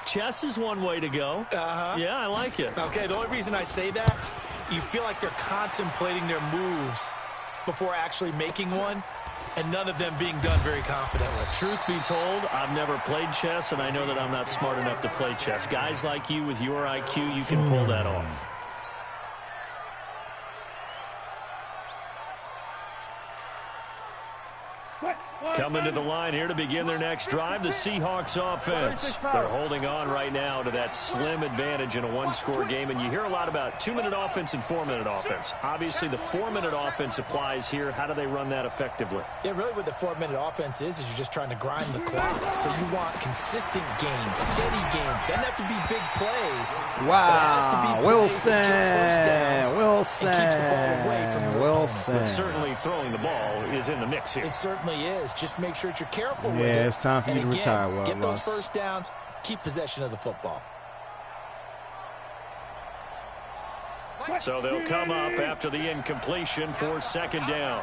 [SPEAKER 4] Chess is one way to go. Yeah, I like it.
[SPEAKER 5] Okay, the only reason I say that, you feel like they're contemplating their moves before actually making one, and none of them being done very confidently.
[SPEAKER 4] Truth be told, I've never played chess, and I know that I'm not smart enough to play chess. Guys like you with your IQ, you can pull that off. Coming to the line here to begin their next drive, the Seahawks offense. They're holding on right now to that slim advantage in a one-score game, and you hear a lot about 2-minute offense and 4-minute offense. Obviously, the 4-minute offense applies here. How do they run that effectively?
[SPEAKER 5] Yeah, really what the 4-minute offense is you're just trying to grind the clock. So you want consistent gains, steady gains. Doesn't have to be big plays.
[SPEAKER 3] Wow, Wilson, Wilson,
[SPEAKER 5] and keeps the ball away from your
[SPEAKER 3] Wilson.
[SPEAKER 4] But certainly throwing the ball is in the mix here.
[SPEAKER 5] It certainly is. Just make sure that you're careful with it.
[SPEAKER 3] Yeah, it's time for you to
[SPEAKER 5] again,
[SPEAKER 3] retire,
[SPEAKER 5] get those
[SPEAKER 3] Russ.
[SPEAKER 5] first downs, keep possession of the football.
[SPEAKER 4] So they'll come up after the incompletion for 2nd down.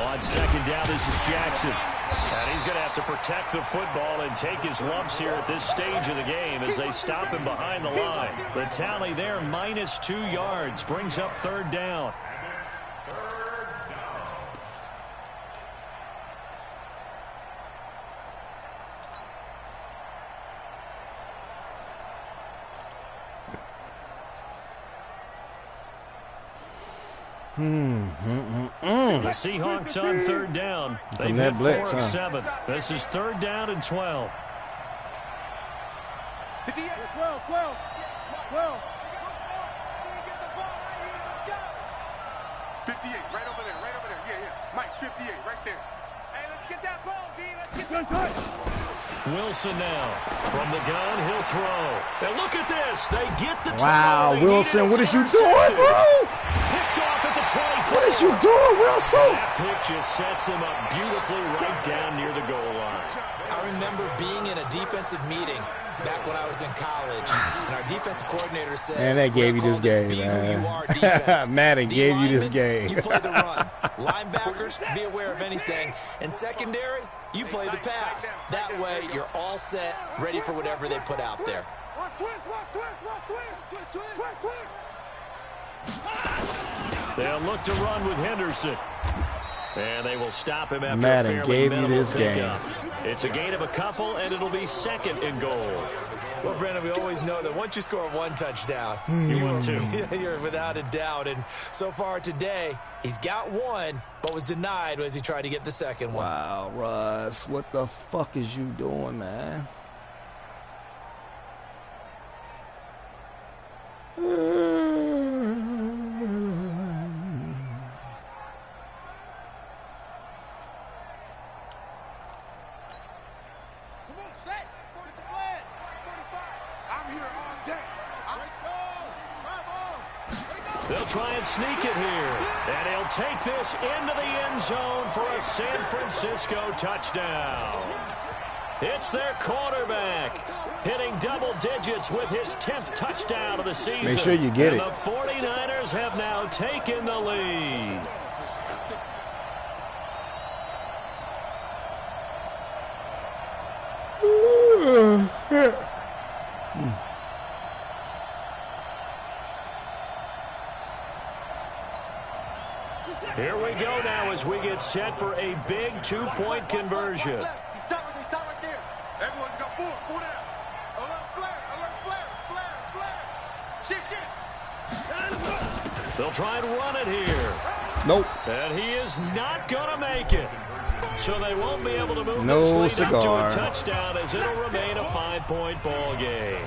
[SPEAKER 4] On 2nd down, this is Jackson. And he's going to have to protect the football and take his lumps here at this stage of the game as they stop him behind the line. The tally there, -2 yards, brings up 3rd down. The Seahawks on 3rd down. They've hit 4 of 7. This is 3rd down and 12.
[SPEAKER 6] 58, right over there, yeah. Mike, 58, right there. Hey, let's get that ball, D. Let's get that ball.
[SPEAKER 4] Wilson now. From the gun, he'll throw. And look at this. They get the
[SPEAKER 3] Wow,
[SPEAKER 4] turnover.
[SPEAKER 3] Wilson, what is you doing, bro?
[SPEAKER 4] Picked off at the 24.
[SPEAKER 3] What is you doing, Wilson?
[SPEAKER 4] That pick just sets him up beautifully right down near the goal line.
[SPEAKER 5] I remember being in a defensive meeting back when I was in college, and our defensive coordinator said,
[SPEAKER 3] Man, that gave you this game, man. Madden gave you this game.
[SPEAKER 5] You play the run. Linebackers, be aware of anything. And secondary, you play the pass. That way, you're all set, ready for whatever they put out there.
[SPEAKER 4] They'll look to run with Henderson. And they will stop him after
[SPEAKER 3] Madden
[SPEAKER 4] a fairly
[SPEAKER 3] gave you
[SPEAKER 4] minimal
[SPEAKER 3] this game.
[SPEAKER 4] pickup. It's a gain of a couple, and it'll be 2nd and goal.
[SPEAKER 5] Well, Brandon, we always know that once you score one touchdown,
[SPEAKER 4] you win two.
[SPEAKER 5] You're without a doubt. And so far today, he's got one, but was denied as he tried to get the second one.
[SPEAKER 3] Wow, Russ, what the fuck is you doing, man?
[SPEAKER 4] They'll try and sneak it here. And he'll take this into the end zone for a San Francisco touchdown. It's their quarterback hitting double digits with his 10th touchdown of the season.
[SPEAKER 3] Make sure you get
[SPEAKER 4] and
[SPEAKER 3] it.
[SPEAKER 4] The 49ers have now taken the lead. Here we go now as we get set for a big two-point conversion.
[SPEAKER 6] Stop right there. Everyone's got four down. Alert flare. Shit.
[SPEAKER 4] They'll try and run it here.
[SPEAKER 3] Nope.
[SPEAKER 4] And he is not going to make it. So they won't be able to move
[SPEAKER 3] No
[SPEAKER 4] this lead
[SPEAKER 3] cigar.
[SPEAKER 4] up to a touchdown as it'll remain a 5-point ball game.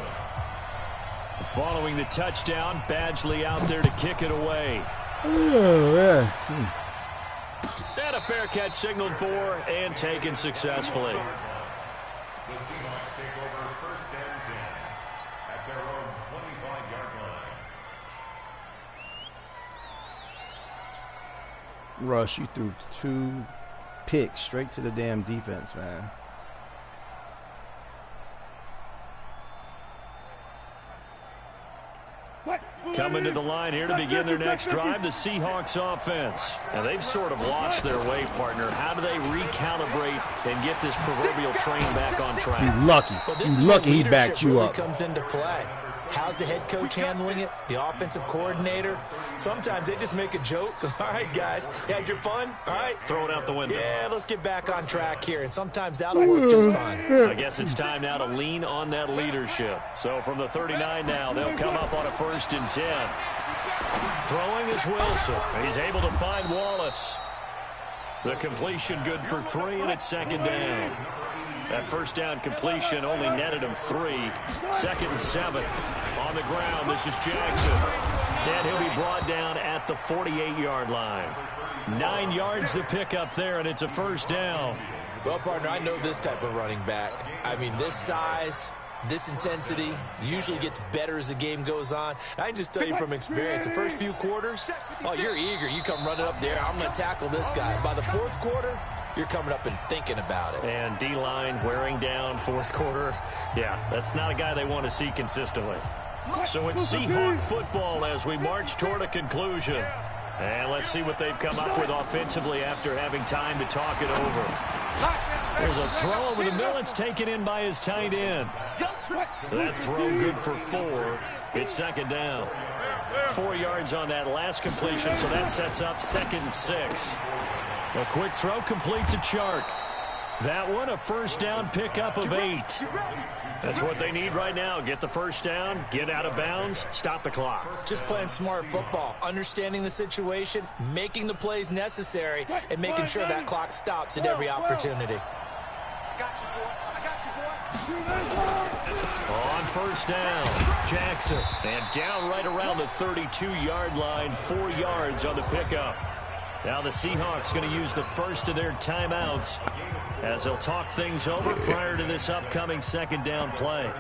[SPEAKER 4] Following the touchdown, Badgley out there to kick it away.
[SPEAKER 3] Oh, yeah.
[SPEAKER 4] And a fair catch signaled for and taken successfully.
[SPEAKER 7] The Seahawks take over 1st and 10 at their own 25-yard line.
[SPEAKER 3] Rush, you threw 2 picks straight to the damn defense, man.
[SPEAKER 4] Coming to the line here to begin their next drive, the Seahawks offense. And they've sort of lost their way, partner. How do they recalibrate and get this proverbial train back on track?
[SPEAKER 3] You lucky.
[SPEAKER 5] Well, this
[SPEAKER 3] You
[SPEAKER 5] is
[SPEAKER 3] lucky
[SPEAKER 5] where
[SPEAKER 3] he backed
[SPEAKER 5] leadership
[SPEAKER 3] you
[SPEAKER 5] really
[SPEAKER 3] up.
[SPEAKER 5] comes into play. How's the head coach handling it? The offensive coordinator? Sometimes they just make a joke. All right, guys, you had your fun? All right.
[SPEAKER 4] Throw it out the window.
[SPEAKER 5] Yeah, let's get back on track here. And sometimes that'll work just fine.
[SPEAKER 4] I guess it's time now to lean on that leadership. So from the 39 now, they'll come up on a 1st and 10. Throwing is Wilson. He's able to find Wallace. The completion good for 3, and it's 2nd down. That 1st down completion only netted him 3. 2nd and 7. On the ground, this is Jackson. And he'll be brought down at the 48-yard line. 9 yards to pick up there, and it's a 1st down.
[SPEAKER 5] Well, partner, I know this type of running back. I mean, this size, this intensity usually gets better as the game goes on. I can just tell you from experience, the first few quarters, oh, you're eager. You come running up there, I'm going to tackle this guy. By the 4th quarter, you're coming up and thinking about it.
[SPEAKER 4] And D-line wearing down 4th quarter. Yeah, that's not a guy they want to see consistently. So it's Seahawk football as we march toward a conclusion. And let's see what they've come up with offensively after having time to talk it over. There's a throw over the middle. It's taken in by his tight end. That throw good for 4. It's 2nd down. 4 yards on that last completion, so that sets up 2nd and 6. A quick throw complete to Chark. That one, a 1st down pickup of 8. That's what they need right now. Get the 1st down, get out of bounds, stop the clock.
[SPEAKER 5] Just playing smart football, understanding the situation, making the plays necessary, and making sure that clock stops at every opportunity.
[SPEAKER 6] I got you, boy.
[SPEAKER 4] On 1st down, Jackson. And down right around the 32-yard line, 4 yards on the pickup. Now the Seahawks going to use the first of their timeouts as they'll talk things over prior to this upcoming 2nd down play.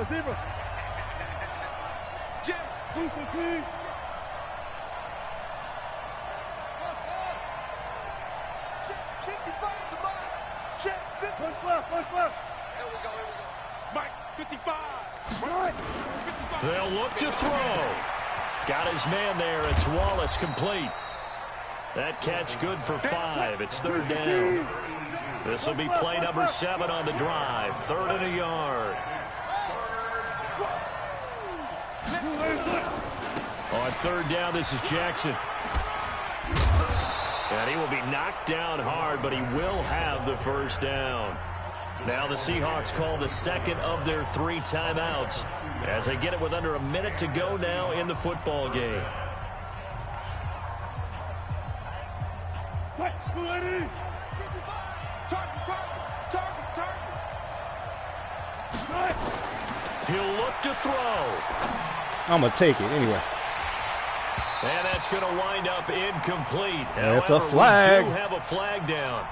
[SPEAKER 6] Zebra. Jim, Duke. Here we go. Mike, 55. Right. 55.
[SPEAKER 4] They'll look to throw. Got his man there. It's Wallace complete. That catch good for 5. It's 3rd down. This will be play number 7 on the drive. 3rd and a yard. On 3rd down, this is Jackson. And he will be knocked down hard, but he will have the first down. Now the Seahawks call the second of their 3 timeouts as they get it with under a minute to go now in the football game. He'll look to throw.
[SPEAKER 3] I'm going to take it anyway.
[SPEAKER 4] And that's going to wind up incomplete.
[SPEAKER 3] That's
[SPEAKER 4] However,
[SPEAKER 3] a flag.
[SPEAKER 4] We do have a flag down.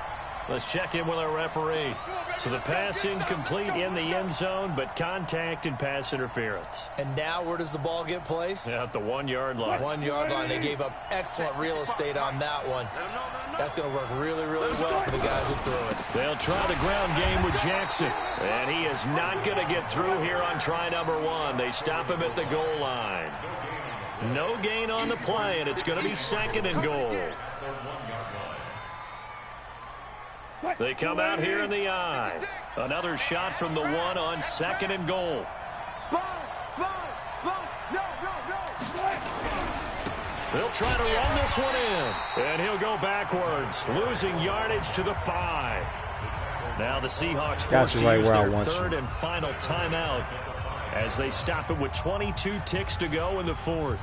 [SPEAKER 4] Let's check in with our referee. So the pass incomplete in the end zone, but contact and pass interference.
[SPEAKER 5] And now where does the ball get placed?
[SPEAKER 4] At the 1 yard line.
[SPEAKER 5] 1 yard line. They gave up excellent real estate on that one. That's going to work really, really well for the guys who threw it.
[SPEAKER 4] They'll try the ground game with Jackson. And he is not going to get through here on try number 1. They stop him at the goal line. No gain on the play, and it's going to be 2nd and goal. They come out here in the I. Another shot from the 1 on 2nd and goal. They'll try to run this one in, and he'll go backwards, losing yardage to the 5. Now the Seahawks forced to use their 3rd and final timeout as they stop it with 22 ticks to go in the 4th.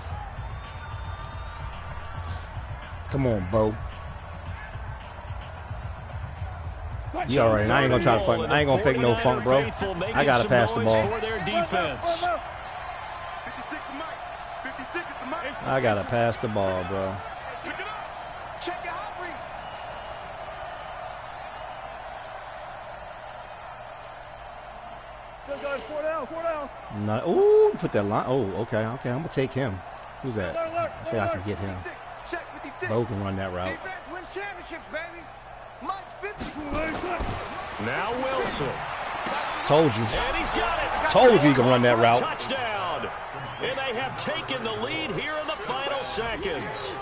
[SPEAKER 3] Come on, Bo. You all right? I ain't gonna try to funk. I ain't gonna fake no funk, bro. I gotta pass the ball. I gotta pass the ball, bro. Not, ooh, put that line. Oh, okay. I'm gonna take him. Who's that? I think I can get him. Bo can run that route.
[SPEAKER 4] Now Wilson.
[SPEAKER 3] Told you.
[SPEAKER 4] And he's got it.
[SPEAKER 3] Told you he can run that route.
[SPEAKER 4] Touchdown. And they have taken the lead here in the final seconds.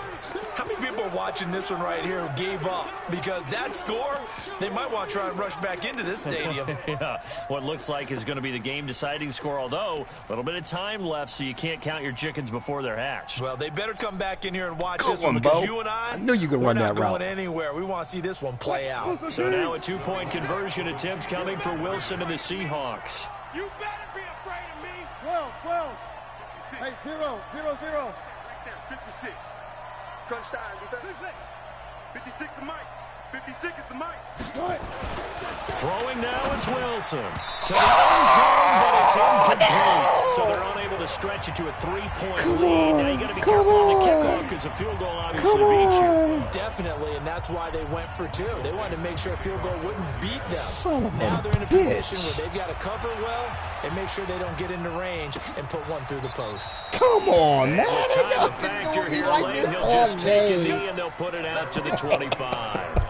[SPEAKER 5] How many people are watching this one right here who gave up? Because that score, they might want to try and rush back into this stadium.
[SPEAKER 4] Yeah, what looks like is going to be the game-deciding score, although a little bit of time left, so you can't count your chickens before they're hatched.
[SPEAKER 5] Well, they better come back in here and watch this one, because you and I
[SPEAKER 3] knew you could run that route.
[SPEAKER 5] We're not going anywhere. We want to see this one play out.
[SPEAKER 4] So now a 2-point conversion attempt coming for Wilson and the Seahawks.
[SPEAKER 6] You better be afraid of me. 12. Hey, 0. Right there, 56. Crunch time, defense. 56 is Mike. 56 is the Mike.
[SPEAKER 4] Throwing now is Wilson. To the end zone, but it's incomplete. So they're unable to stretch it to a 3-point lead. Now you got to be careful on the kickoff because a field goal obviously beats you.
[SPEAKER 5] Definitely, and that's why they went for 2. They wanted to make sure a field goal wouldn't beat them.
[SPEAKER 3] Now
[SPEAKER 5] they're in a position where they've got to cover well and make sure they don't get into range and put one through the post.
[SPEAKER 3] Come on, man.
[SPEAKER 4] The factor here late, he'll just take a knee and they'll put it out to the 25.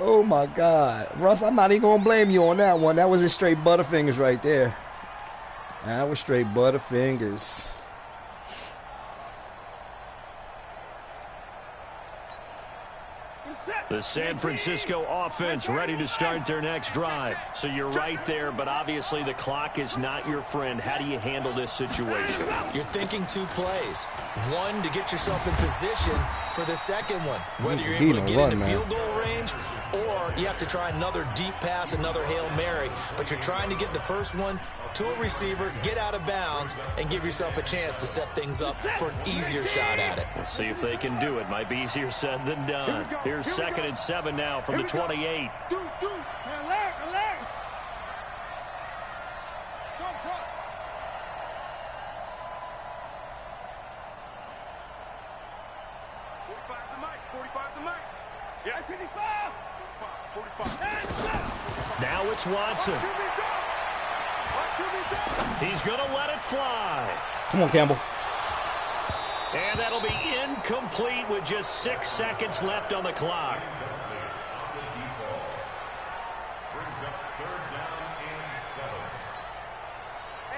[SPEAKER 3] Oh, my God. Russ, I'm not even going to blame you on that one. That was just straight Butterfingers right there. That was straight Butterfingers.
[SPEAKER 4] The San Francisco offense ready to start their next drive. So you're right there, but obviously the clock is not your friend. How do you handle this situation?
[SPEAKER 5] You're thinking 2 plays. One, to get yourself in position for the second one. Whether you're able to get into field goal range or you have to try another deep pass, another Hail Mary. But you're trying to get the first one to a receiver, get out of bounds, and give yourself a chance to set things up for an easier shot at it.
[SPEAKER 4] We'll see if they can do it. Might be easier said than done. Here's 2nd and 7 now from the 28. Now it's Watson. He's going to let it fly.
[SPEAKER 3] Come on, Campbell.
[SPEAKER 4] And that'll be incomplete with just 6 seconds left on the clock.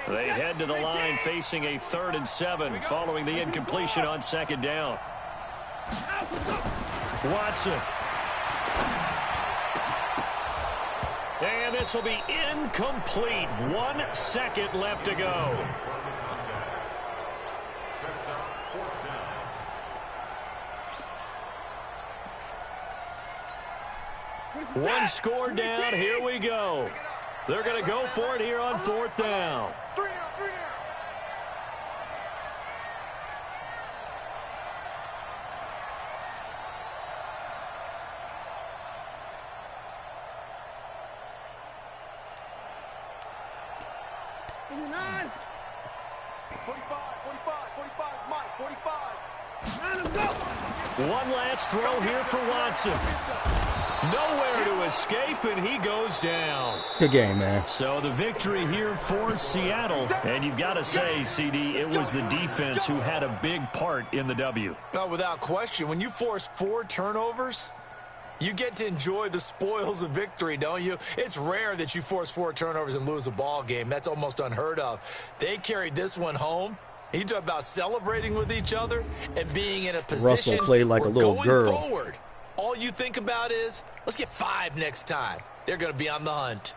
[SPEAKER 4] They head to the line facing a 3rd and 7 following the incompletion on 2nd down. Watson. And this will be incomplete. 1 second left to go. One score down. Here we go. They're going to go for it here on 4th down.
[SPEAKER 6] 3 down, 3 down. Nine. 45, Mike, 45. Let him go.
[SPEAKER 4] One last throw here for Watson. Nowhere to escape, and he goes down.
[SPEAKER 3] Good game, man.
[SPEAKER 4] So the victory here for Seattle. And you've got to say, CD, it was the defense who had a big part in the W.
[SPEAKER 5] No, without question. When you force 4 turnovers, you get to enjoy the spoils of victory, don't you? It's rare that you force 4 turnovers and lose a ball game. That's almost unheard of. They carried this one home. You talk about celebrating with each other and being in a position
[SPEAKER 3] Russell played like a little
[SPEAKER 5] going
[SPEAKER 3] girl.
[SPEAKER 5] Forward, all you think about is, let's get 5 next time. They're going to be on the hunt.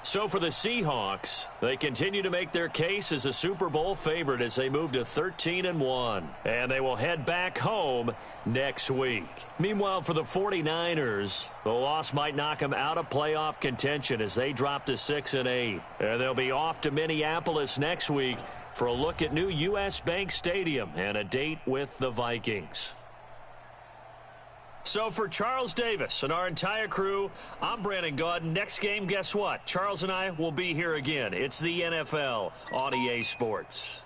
[SPEAKER 4] So for the Seahawks, they continue to make their case as a Super Bowl favorite as they move to 13-1. And they will head back home next week. Meanwhile, for the 49ers, the loss might knock them out of playoff contention as they drop to 6-8. And they'll be off to Minneapolis next week for a look at new U.S. Bank Stadium and a date with the Vikings. So for Charles Davis and our entire crew, I'm Brandon Gaudin. Next game, guess what? Charles and I will be here again. It's the NFL on EA Sports.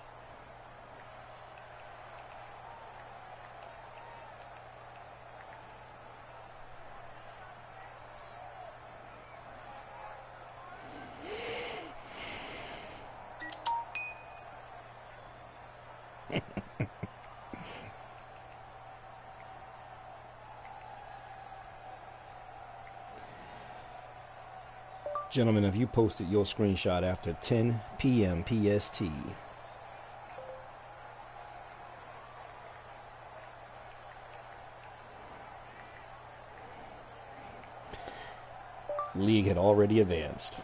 [SPEAKER 3] Gentlemen, have you posted your screenshot after 10 p.m. PST? League had already advanced.